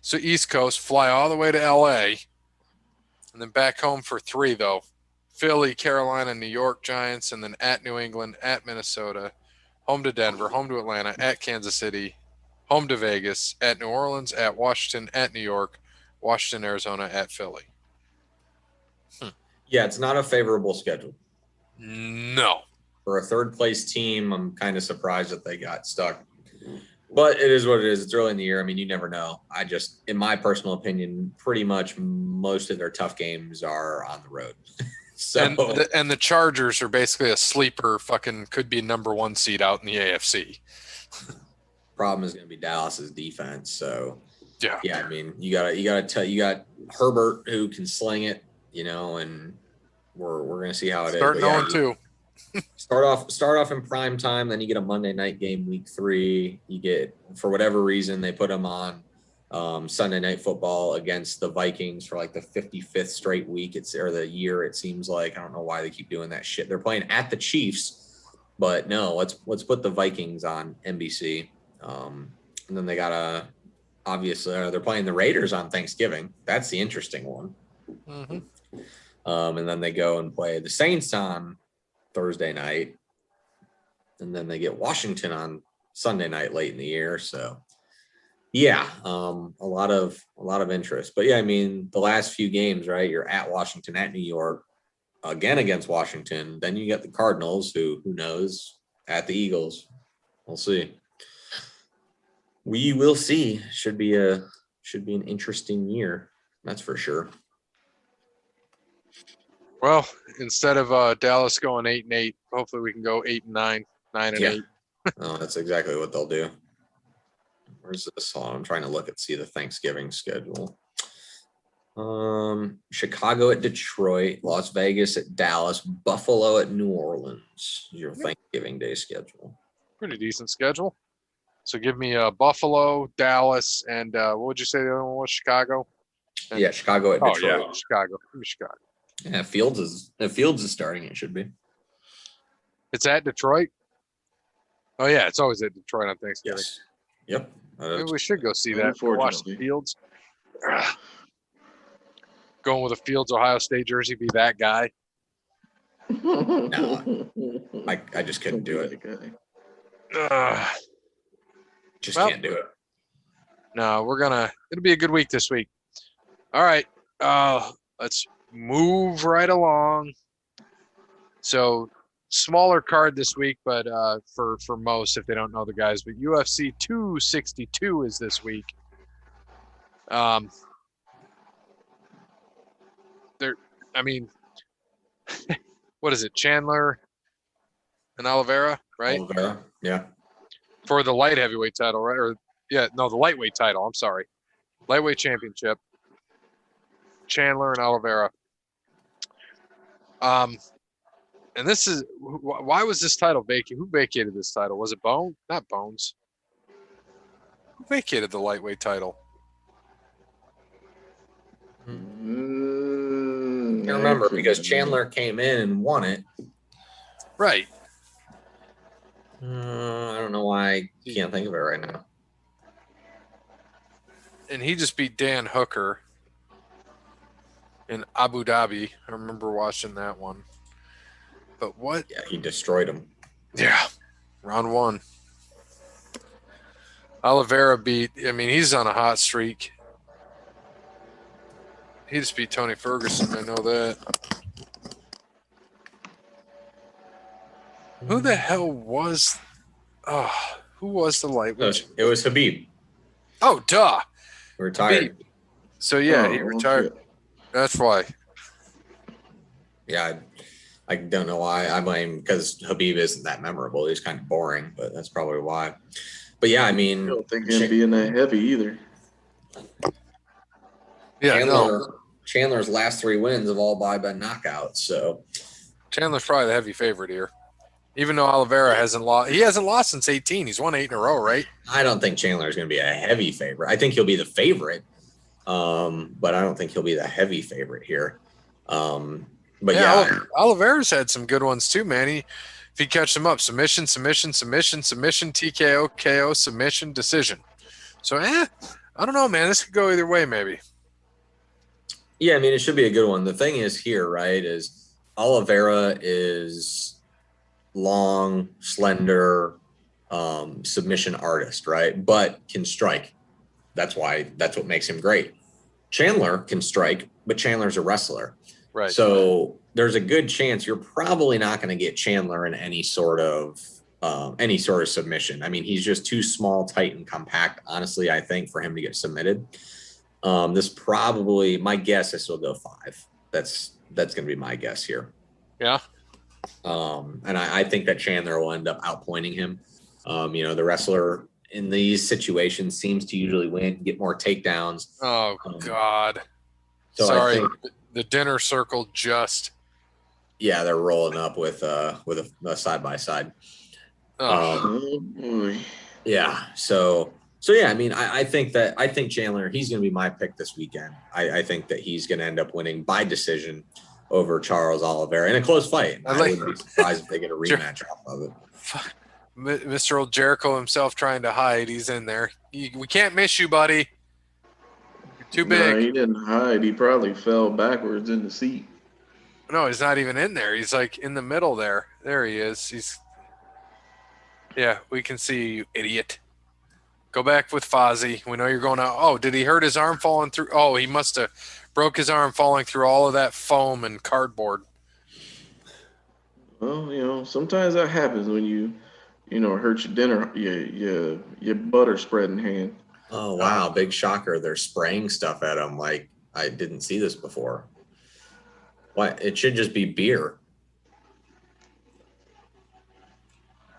So East Coast, fly all the way to LA and then back home for 3 though. Philly, Carolina, New York Giants, and then at New England, at Minnesota, home to Denver, home to Atlanta, at Kansas City, home to Vegas, at New Orleans, at Washington, at New York, Washington, Arizona, at Philly. Yeah, it's not a favorable schedule. No. For a third place team, I'm kind of surprised that they got stuck. But it is what it is. It's early in the year. I mean, you never know. In my personal opinion, pretty much most of their tough games are on the road. So and the Chargers are basically a sleeper. Fucking could be number 1 seed out in the AFC. Problem is going to be Dallas's defense. So yeah. I mean, you got Herbert who can sling it, and we're going to see how it is. Starting on 2. Start off in prime time, then you get a Monday night game week 3. You get, for whatever reason, they put them on Sunday Night Football against the Vikings for like the 55th straight week. Or the year, it seems like. I don't know why they keep doing that shit. They're playing at the Chiefs, but no, let's put the Vikings on NBC. And then they got obviously they're playing the Raiders on Thanksgiving. That's the interesting one. Mm-hmm. And then they go and play the Saints on Thursday night. and then they get Washington on Sunday night late in the year. So yeah, a lot of interest. But yeah, I mean, the last few games, right? You're at Washington, at New York, again against Washington. Then you get the Cardinals, who knows, at the Eagles. We'll see. We will see. Should be an interesting year. That's for sure. Well, instead of Dallas going 8-8, hopefully we can go 8-9, 9-8. Oh, that's exactly what they'll do. Where's this on? I'm trying to see the Thanksgiving schedule. Chicago at Detroit, Las Vegas at Dallas, Buffalo at New Orleans. Your Thanksgiving Day schedule. Pretty decent schedule. So give me Buffalo, Dallas, and what would you say the other one was? Chicago? Yeah, Chicago at Detroit. Oh, yeah, Chicago. Give me Chicago. Yeah, Fields is starting. It should be. It's at Detroit? Oh, yeah, it's always at Detroit on Thanksgiving. Yes. Yep. Maybe we should go see that. Watch the Fields. Going with a Fields Ohio State jersey, be that guy. No, I just couldn't do it. Can't do it. No, it'll be a good week this week. All right. Let's move right along. So smaller card this week, but for most, if they don't know the guys, but UFC 262 is this week. What is it? Chandler and Oliveira, right? Oliveira, yeah. For the light heavyweight title, right? The lightweight title. I'm sorry. Lightweight championship. Chandler and Oliveira. And this is why was this title vacated? Who vacated this title? Was it Bone? Not Bones. Who vacated the lightweight title? I remember because Chandler came in and won it. Right. I don't know why I can't think of it right now. And he just beat Dan Hooker in Abu Dhabi. I remember watching that one. But what? Yeah, he destroyed him. Yeah. Round one. Oliveira he's on a hot streak. He just beat Tony Ferguson. I know that. Who the hell was? Who was the lightweight? It was Habib. Oh, duh. Retired. Habib. So yeah, he retired. Shit. That's why. Yeah, I don't know why. I blame because Habib isn't that memorable. He's kind of boring, but that's probably why. But yeah, I mean, I don't think him being that heavy either. Yeah, Chandler's last 3 wins have all been knockouts. So Chandler's probably the heavy favorite here. Even though Oliveira hasn't lost, he hasn't lost since 18. He's won 8 in a row, right? I don't think Chandler's going to be a heavy favorite. I think he'll be the favorite, but I don't think he'll be the heavy favorite here. But yeah, Oliveira's had some good ones too, man. If he catch them up, submission, TKO, KO, submission, decision. So, I don't know, man. This could go either way, maybe. Yeah, I mean, it should be a good one. The thing is here, right, is Oliveira is long, slender, submission artist, right? But can strike. That's what makes him great. Chandler can strike, but Chandler's a wrestler. Right. So there's a good chance you're probably not going to get Chandler in any sort of submission. I mean, he's just too small, tight, and compact, honestly, I think, for him to get submitted. This probably, my guess is he'll go 5. That's going to be my guess here. Yeah. And I think that Chandler will end up outpointing him. The wrestler in these situations seems to usually win, get more takedowns. Oh, God. So sorry. The dinner circle just. Yeah, they're rolling up with a side-by-side. Yeah. So yeah, I mean, I think Chandler, he's going to be my pick this weekend. I think that he's going to end up winning by decision over Charles Oliveira in a close fight. I wouldn't be surprised if they get a rematch off of it. Mr. Old Jericho himself trying to hide. He's in there. We can't miss you, buddy. You're too big. No, he didn't hide. He probably fell backwards in the seat. No, he's not even in there. He's like in the middle there. There he is. Yeah, we can see you, idiot. Go back with Fozzie. We know you're going out. Oh, did he hurt his arm falling through? Oh, he must have broke his arm falling through all of that foam and cardboard. Well, sometimes that happens when you hurt your dinner, your butter spreading hand. Oh wow, big shocker! They're spraying stuff at him. Like I didn't see this before. What? It should just be beer.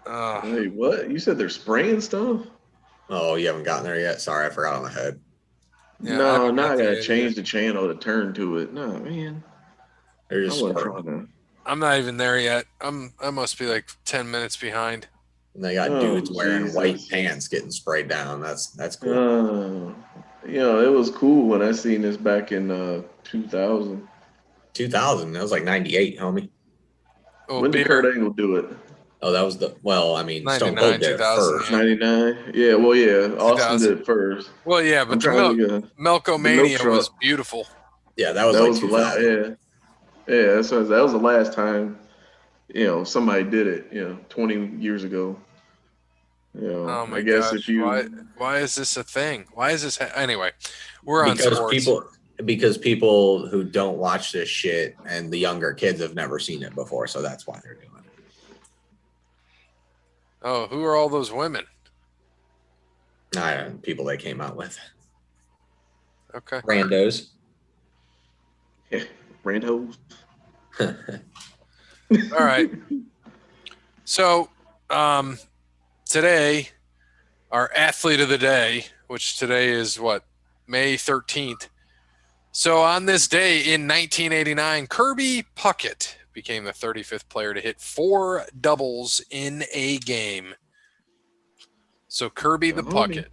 Wait, what? You said they're spraying stuff? Oh, you haven't gotten there yet. Sorry, I forgot on the head. Yeah, I No, haven't now got I there gotta yet change either. the channel to turn to it. No, man, They're I just wasn't spraying. trying to. I'm not even there yet. I must be like 10 minutes behind. And they got Oh, dudes wearing white Jesus. pants getting sprayed down. That's cool. It was cool when I seen this back in 2000. 2000. That was like 98, homie. Oh, When did beer. Kurt Angle do it? Oh, that was the I mean, Stone 99, Cold did it 2000, first. yeah. 99. Yeah, well, yeah, Austin 2000. did it first. Well, yeah, I'm but the trying to think of the milk Melkomania was truck. beautiful. Yeah, that was That like was the last. 2000. Yeah. That was the last time. Somebody did it. 20 years ago. Oh my I guess gosh, if you. why is this a thing? Why is this anyway? We're on Because sports. people who don't watch this shit and the younger kids have never seen it before, so that's why they're doing it. Oh, who are all those women? People they came out with. Okay. Randos. Yeah, Randos. All right. So, today, our athlete of the day, which today is what, May 13th. So on this day in 1989, Kirby Puckett became the 35th player to hit 4 doubles in a game. So Kirby the Puckett.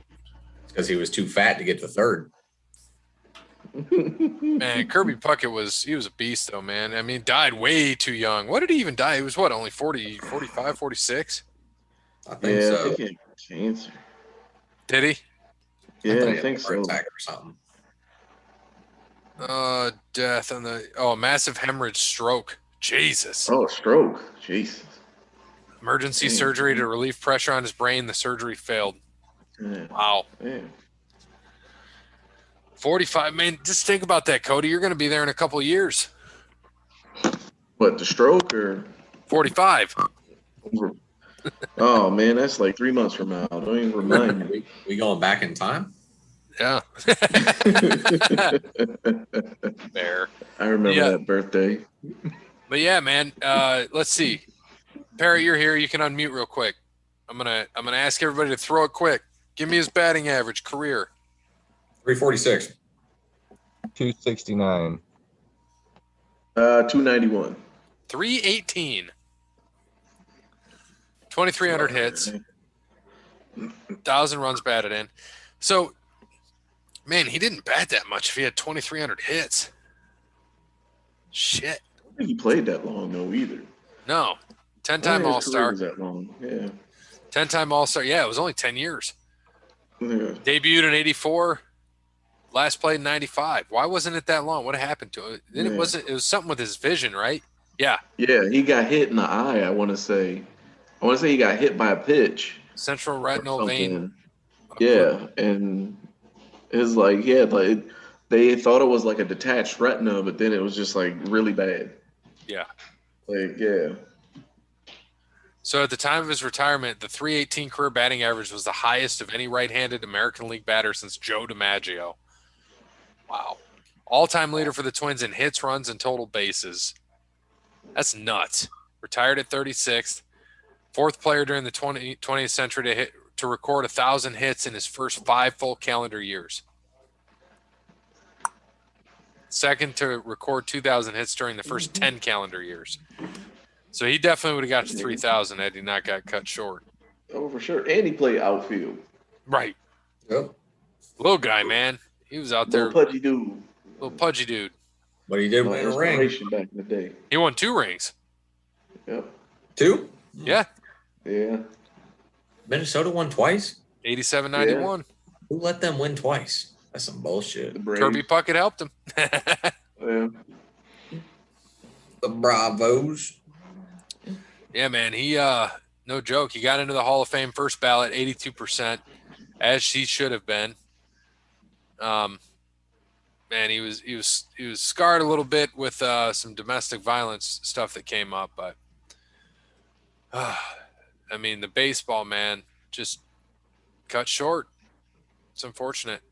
Because he was too fat to get to third. Man, Kirby Puckett was a beast though, man. I mean, died way too young. What did he even die? He was what, only 40, 45, 46? I think Yeah, so. I think he had cancer. Did he? Yeah, I he had think a heart so. attack or something. Death and massive hemorrhage stroke. Jesus. Oh, stroke. Jesus. Emergency Damn. surgery to relieve pressure on his brain. The surgery failed. Yeah. Wow. Damn. 45, man. Just think about that, Cody. You're going to be there in a couple of years. What, the stroke or? 45. Oh, man, that's like 3 months from now. Don't even remind me. We going back in time? Yeah. Fair. I remember that birthday. But yeah, man. Let's see. Perry, you're here. You can unmute real quick. I'm gonna ask everybody to throw it quick. Give me his batting average career. 346. 269. 291. 318. 2,300 hits. 1,000 runs batted in. So, man, he didn't bat that much if he had 2,300 hits. Shit. I don't think he played that long, though, either. No. 10-time All-Star. Was that long? Yeah. 10-time All-Star. Yeah, it was only 10 years. Yeah. Debuted in 84. Last played in 95. Why wasn't it that long? What happened to it? Then it was something with his vision, right? Yeah. Yeah, he got hit in the eye, I want to say. He got hit by a pitch. Central retinal vein. Yeah, and it's like, they thought it was like a detached retina, but then it was just like really bad. Yeah. Like, yeah. So at the time of his retirement, the 318 career batting average was the highest of any right-handed American League batter since Joe DiMaggio. Wow. All-time leader for the Twins in hits, runs, and total bases. That's nuts. Retired at 36th. Fourth player during the 20th century to record 1,000 hits in his first 5 full calendar years. Second to record 2,000 hits during the first 10 calendar years. So he definitely would have got to 3,000 had he not got cut short. Oh, for sure. And he played outfield. Right. Yep. Little guy, man. He was out there. Little pudgy dude. Little pudgy dude. But he did win a ring. Back in the day. He won 2 rings. Yep. 2? Yeah. Yeah. Minnesota won twice? 87-91. Who let them win twice? That's some bullshit. The Braves. Kirby Puckett helped him. Yeah. The Bravos. Yeah, man. He No joke. He got into the Hall of Fame first ballot, 82%, as she should have been. Man, he was scarred a little bit with some domestic violence stuff that came up, but I mean, the baseball, man, just cut short. It's unfortunate.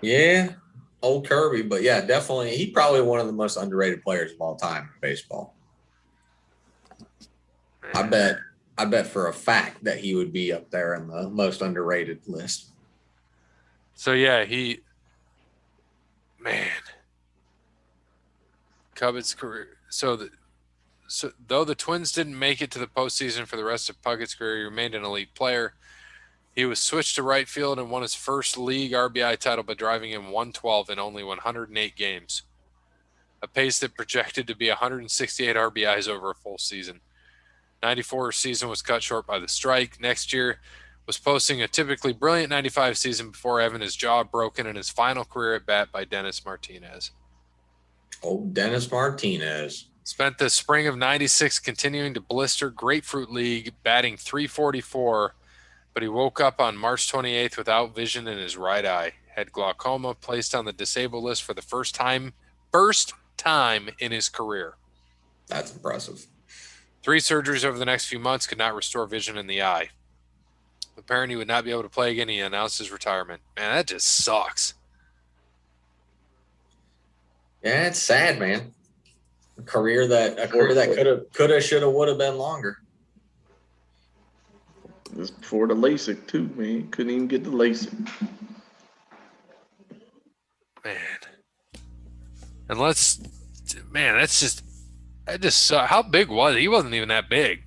Yeah, old Kirby, but yeah, definitely. He's probably one of the most underrated players of all time in baseball. I bet for a fact that he would be up there in the most underrated list. So yeah, Cubs career. So though the Twins didn't make it to the postseason for the rest of Puckett's career, he remained an elite player. He was switched to right field and won his first league RBI title by driving in 112 in only 108 games, a pace that projected to be 168 RBIs over a full season. 94 season was cut short by the strike. Next year was posting a typically brilliant 95 season before having his jaw broken in his final career at bat by Dennis Martinez. Old Dennis Martinez. Spent the spring of 96 continuing to blister Grapefruit League, batting .344, but he woke up on March 28th without vision in his right eye. Had glaucoma, placed on the disabled list for the first time in his career. That's impressive. 3 surgeries over the next few months could not restore vision in the eye. Apparently he would not be able to play again. He announced his retirement. Man, that just sucks. Yeah, it's sad, man. A career that could have, should have, would have been longer. This before the LASIK too, man. Couldn't even get the LASIK. Man. And that's just how big was he? He wasn't even that big,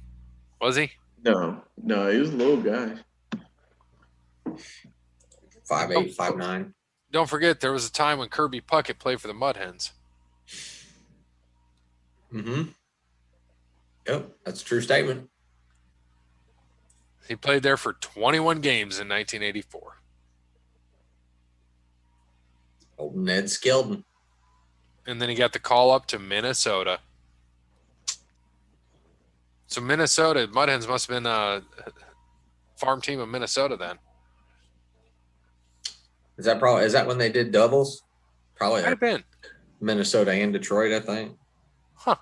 was he? No, he was a little guy. 5'8", 5'9". Don't forget, there was a time when Kirby Puckett played for the Mud Hens. Mm-hmm. Yep, that's a true statement. He played there for 21 games in 1984. Old Ned Skeldon. And then he got the call up to Minnesota. So Minnesota, Mud Hens must have been a farm team of Minnesota then. Is that when they did doubles? Probably Might have been. Minnesota and Detroit, I think. Huh.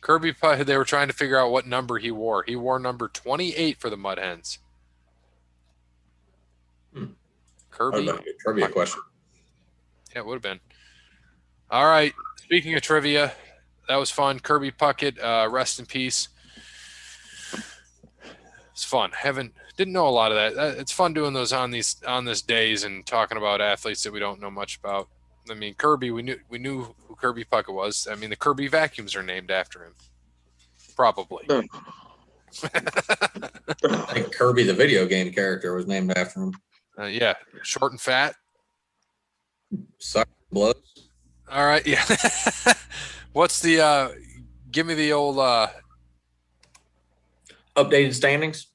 Kirby Puckett, they were trying to figure out what number he wore. He wore number 28 for the Mud Hens. Kirby trivia question. Yeah, it would have been. All right. Speaking of trivia, that was fun. Kirby Puckett, rest in peace. It's fun. Didn't know a lot of that. It's fun doing those on this days and talking about athletes that we don't know much about. I mean, Kirby, we knew who Kirby Puckett was. I mean, the Kirby vacuums are named after him. Probably. I think Kirby, the video game character, was named after him. Yeah, short and fat. Suck blows. All right, yeah. What's the give me the old updated standings?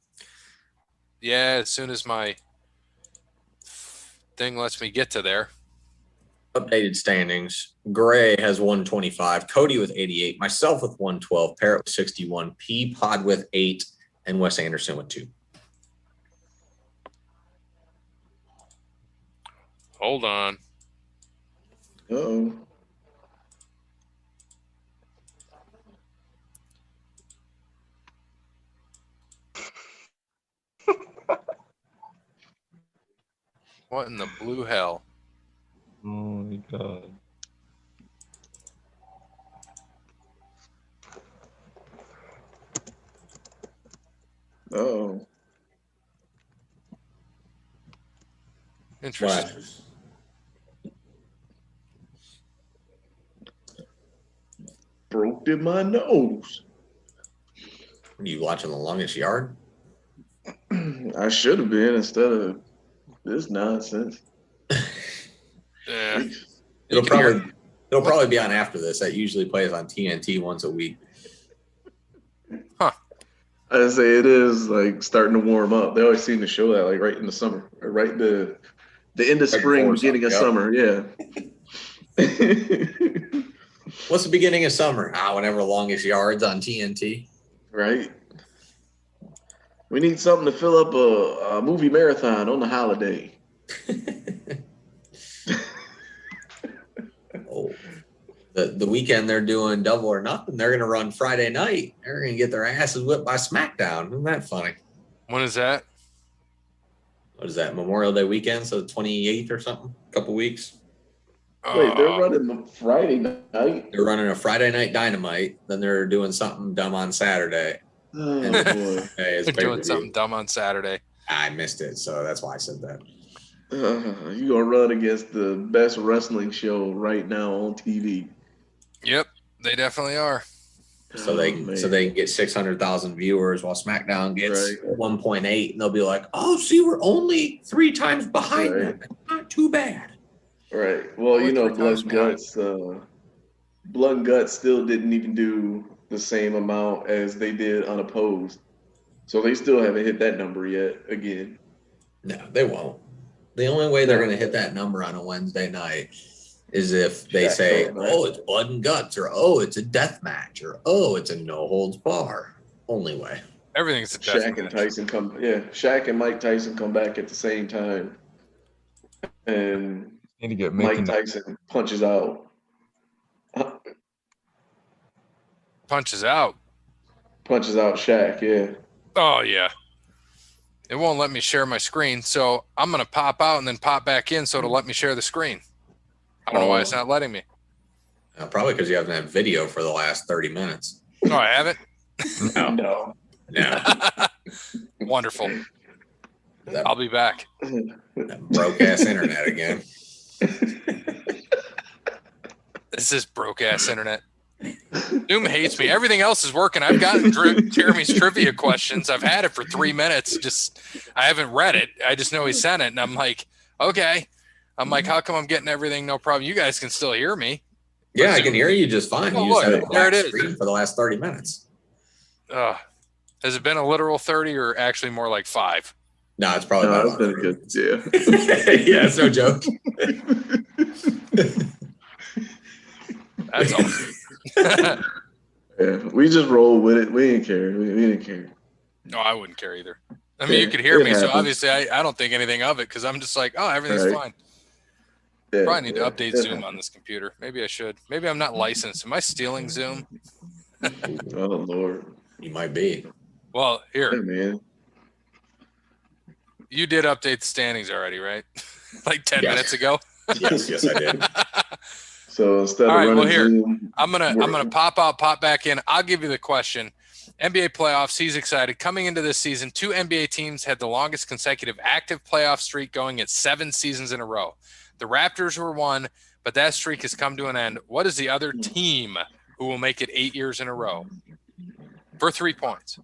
Yeah, as soon as my thing lets me get to there. Updated standings. Gray has 125, Cody with 88, myself with 112, Parrott with 61, P Pod with 8, and Wes Anderson with 2. Hold on. Uh-oh. What in the blue hell? Oh my God. Uh-oh. Interesting. Broke in my nose. Are you watching The Longest Yard? I should have been instead of this nonsense. Yeah. It'll probably be on after this. That usually plays on TNT once a week. Huh. I say it is like starting to warm up. They always seem to show that like right in the summer, or right the end of spring, beginning of summer. Yeah. What's the beginning of summer? Whenever longest yards on TNT. Right. We need something to fill up a movie marathon on the holiday. Oh, the weekend they're doing Double or Nothing. They're going to run Friday night. They're going to get their asses whipped by SmackDown. Isn't that funny? When is that? What is that? Memorial Day weekend, so the 28th or something. A couple weeks. Wait, they're running the Friday night? They're running a Friday night Dynamite. Then they're doing something dumb on Saturday. Oh, boy. They're doing something dumb on Saturday. I missed it, so that's why I said that. You're going to run against the best wrestling show right now on TV. Yep, they definitely are. So they can get 600,000 viewers while SmackDown gets 1.8, and they'll be like, "Oh, see, we're only 3 times behind them. It's not too bad." Right. Well, you know, Blood and Guts still didn't even do the same amount as they did unopposed. So they still haven't hit that number yet again. No, they won't. The only way they're going to hit that number on a Wednesday night is if they say, "Oh, it's Blood and Guts," or "Oh, it's a death match," or "Oh, it's a no holds bar." Only way. Everything's a death Shaq match. and Tyson Shaq and Mike Tyson come back at the same time. And Need to get Mike Tyson punches out. Punches out. Punches out Shaq, yeah. Oh, yeah. It won't let me share my screen, so I'm going to pop out and then pop back in so it'll let me share the screen. I don't know why it's not letting me. Probably because you haven't had video for the last 30 minutes. Oh, I haven't? No. Wonderful. I'll be back. That broke-ass internet again. This is broke-ass internet. Zoom hates me. Everything else is working. I've gotten Jeremy's trivia questions. I've had it for 3 minutes. I haven't read it. I just know he sent it, and I'm like, okay. I'm like, how come I'm getting everything? No problem. You guys can still hear me. Yeah, I can hear you just fine. Oh, you just look, had a black there it is. screen for the last 30 minutes. Has it been a literal 30 or actually more like 5? No, it's probably No, about it's been good. Yeah. Yeah, it's no joke. That's all. Yeah, we just rolled with it. We didn't care. We didn't care. No, I wouldn't care either. I mean, you could hear me, so obviously I don't think anything of it because I'm just like, oh, everything's fine. Yeah, Probably need to update Zoom on this computer. Maybe I should. Maybe I'm not licensed. Am I stealing Zoom? Oh, Lord. You might be. Well, here. Hey, man. You did update the standings already, right? Like 10 minutes ago? Yes, I did. So instead of running Zoom, I'm gonna pop out, pop back in. I'll give you the question. NBA playoffs, he's excited. Coming into this season, 2 NBA teams had the longest consecutive active playoff streak going at 7 seasons in a row. The Raptors were one, but that streak has come to an end. What is the other team who will make it 8 years in a row? For 3 points.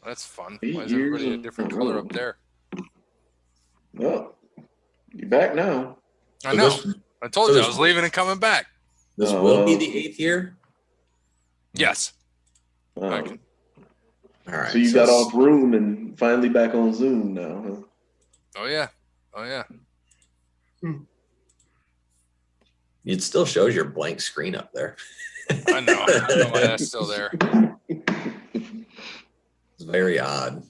That's fun. Why is everybody a different color up there? Well, you're back now. I know. I told you I was leaving and coming back. This will be the 8th year? Yes. All right. So you got off room and finally back on Zoom now, huh? Oh, yeah. Oh, yeah. It still shows your blank screen up there. I know. I don't know why that's still there. It's very odd.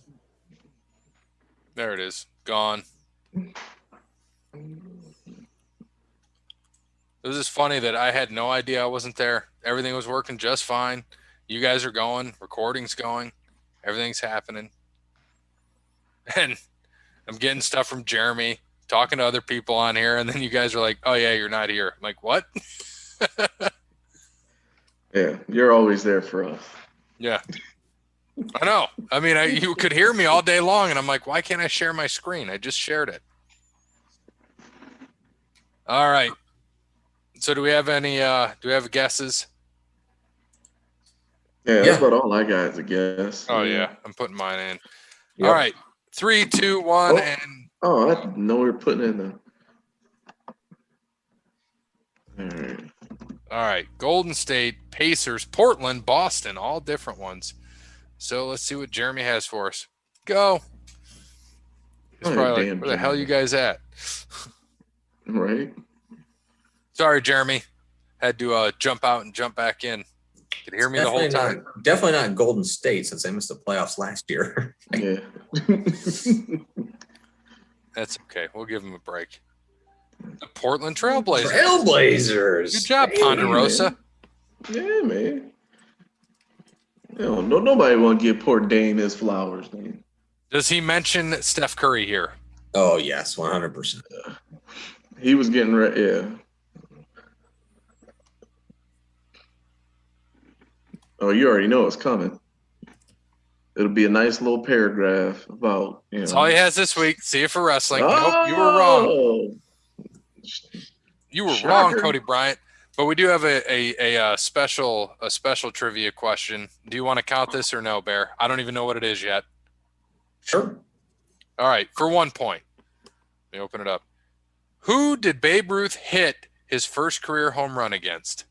There it is. Gone. It was just funny that I had no idea I wasn't there. Everything was working just fine. You guys are going. Recording's going. Everything's happening. And I'm getting stuff from Jeremy, talking to other people on here, and then you guys are like, oh, yeah, you're not here. I'm like, what? Yeah, you're always there for us. Yeah. I know. I mean, you could hear me all day long, and I'm like, why can't I share my screen? I just shared it. All right. So do we have any guesses? Yeah, that's about all I got is a guess. Oh, yeah. I'm putting mine in. Yep. All right. 3, 2, 1, and... Oh, I didn't know we were putting in the... All All right. Golden State, Pacers, Portland, Boston, all different ones. So let's see what Jeremy has for us. Go. He's probably like, where the hell you guys at? Right. Sorry, Jeremy. Had to jump out and jump back in. Could hear me the whole time. Definitely not Golden State since they missed the playoffs last year. Yeah. That's okay. We'll give him a break. The Portland Trailblazers. Trailblazers. Good job, Ponderosa. Yeah, man. Nobody want to give poor Dame his flowers, man. Does he mention Steph Curry here? Oh, yes, 100%. He was getting ready, yeah. Oh, you already know it's coming. It'll be a nice little paragraph about, That's all he has this week. See you for wrestling. Oh! Nope, you were wrong. You were wrong, Cody Bryant. But we do have a special trivia question. Do you want to count this or no, Bear? I don't even know what it is yet. Sure. All right, for 1 point. Let me open it up. Who did Babe Ruth hit his first career home run against?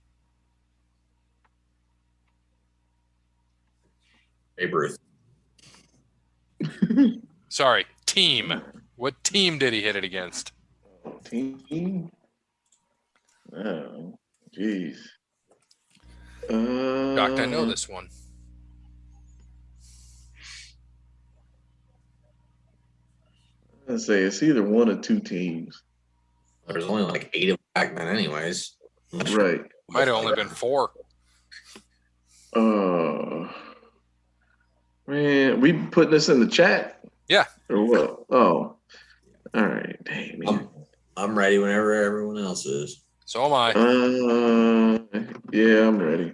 Babe Ruth. Sorry, team. What team did he hit it against? Team? Oh, jeez. Doc, I know this one. I'd say it's either one or two teams. There's only like 8 of them back then anyways. Right. Might have only been 4. Man, we putting this in the chat? Yeah. Or what? Oh. All right. Dang, man. I'm ready whenever everyone else is. So am I. Yeah, I'm ready.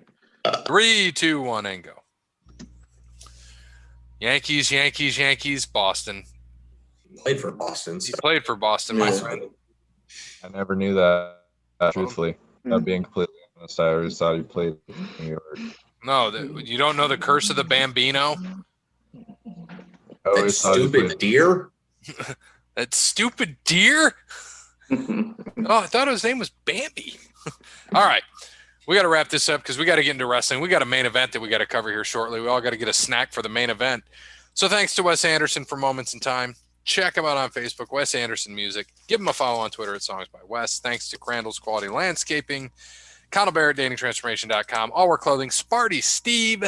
3, 2, 1, and go. Yankees, Boston. Played for Boston. He played for Boston, my friend. I never knew that, truthfully. Not being completely honest, I always thought he played in New York. No, you don't know the curse of the Bambino? That stupid deer? That stupid deer? Oh, I thought his name was Bambi. All right. We got to wrap this up because we got to get into wrestling. We got a main event that we got to cover here shortly. We all got to get a snack for the main event. So thanks to Wes Anderson for Moments in Time. Check him out on Facebook, Wes Anderson Music. Give him a follow on Twitter at Songs by Wes. Thanks to Crandall's Quality Landscaping, Connell Barrett, datingtransformation.com, All Work Clothing, Sparty Steve.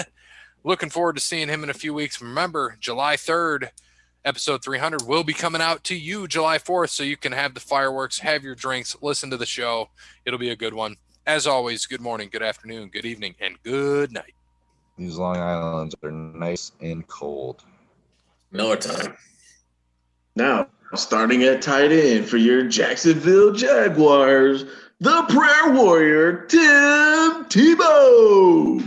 Looking forward to seeing him in a few weeks. Remember, July 3rd, episode 300 will be coming out to you July 4th, so you can have the fireworks, have your drinks, listen to the show. It'll be a good one. As always, good morning, good afternoon, good evening, and good night. These Long Islands are nice and cold. Miller time. Now, starting at tight end for your Jacksonville Jaguars, the prayer warrior, Tim Tebow.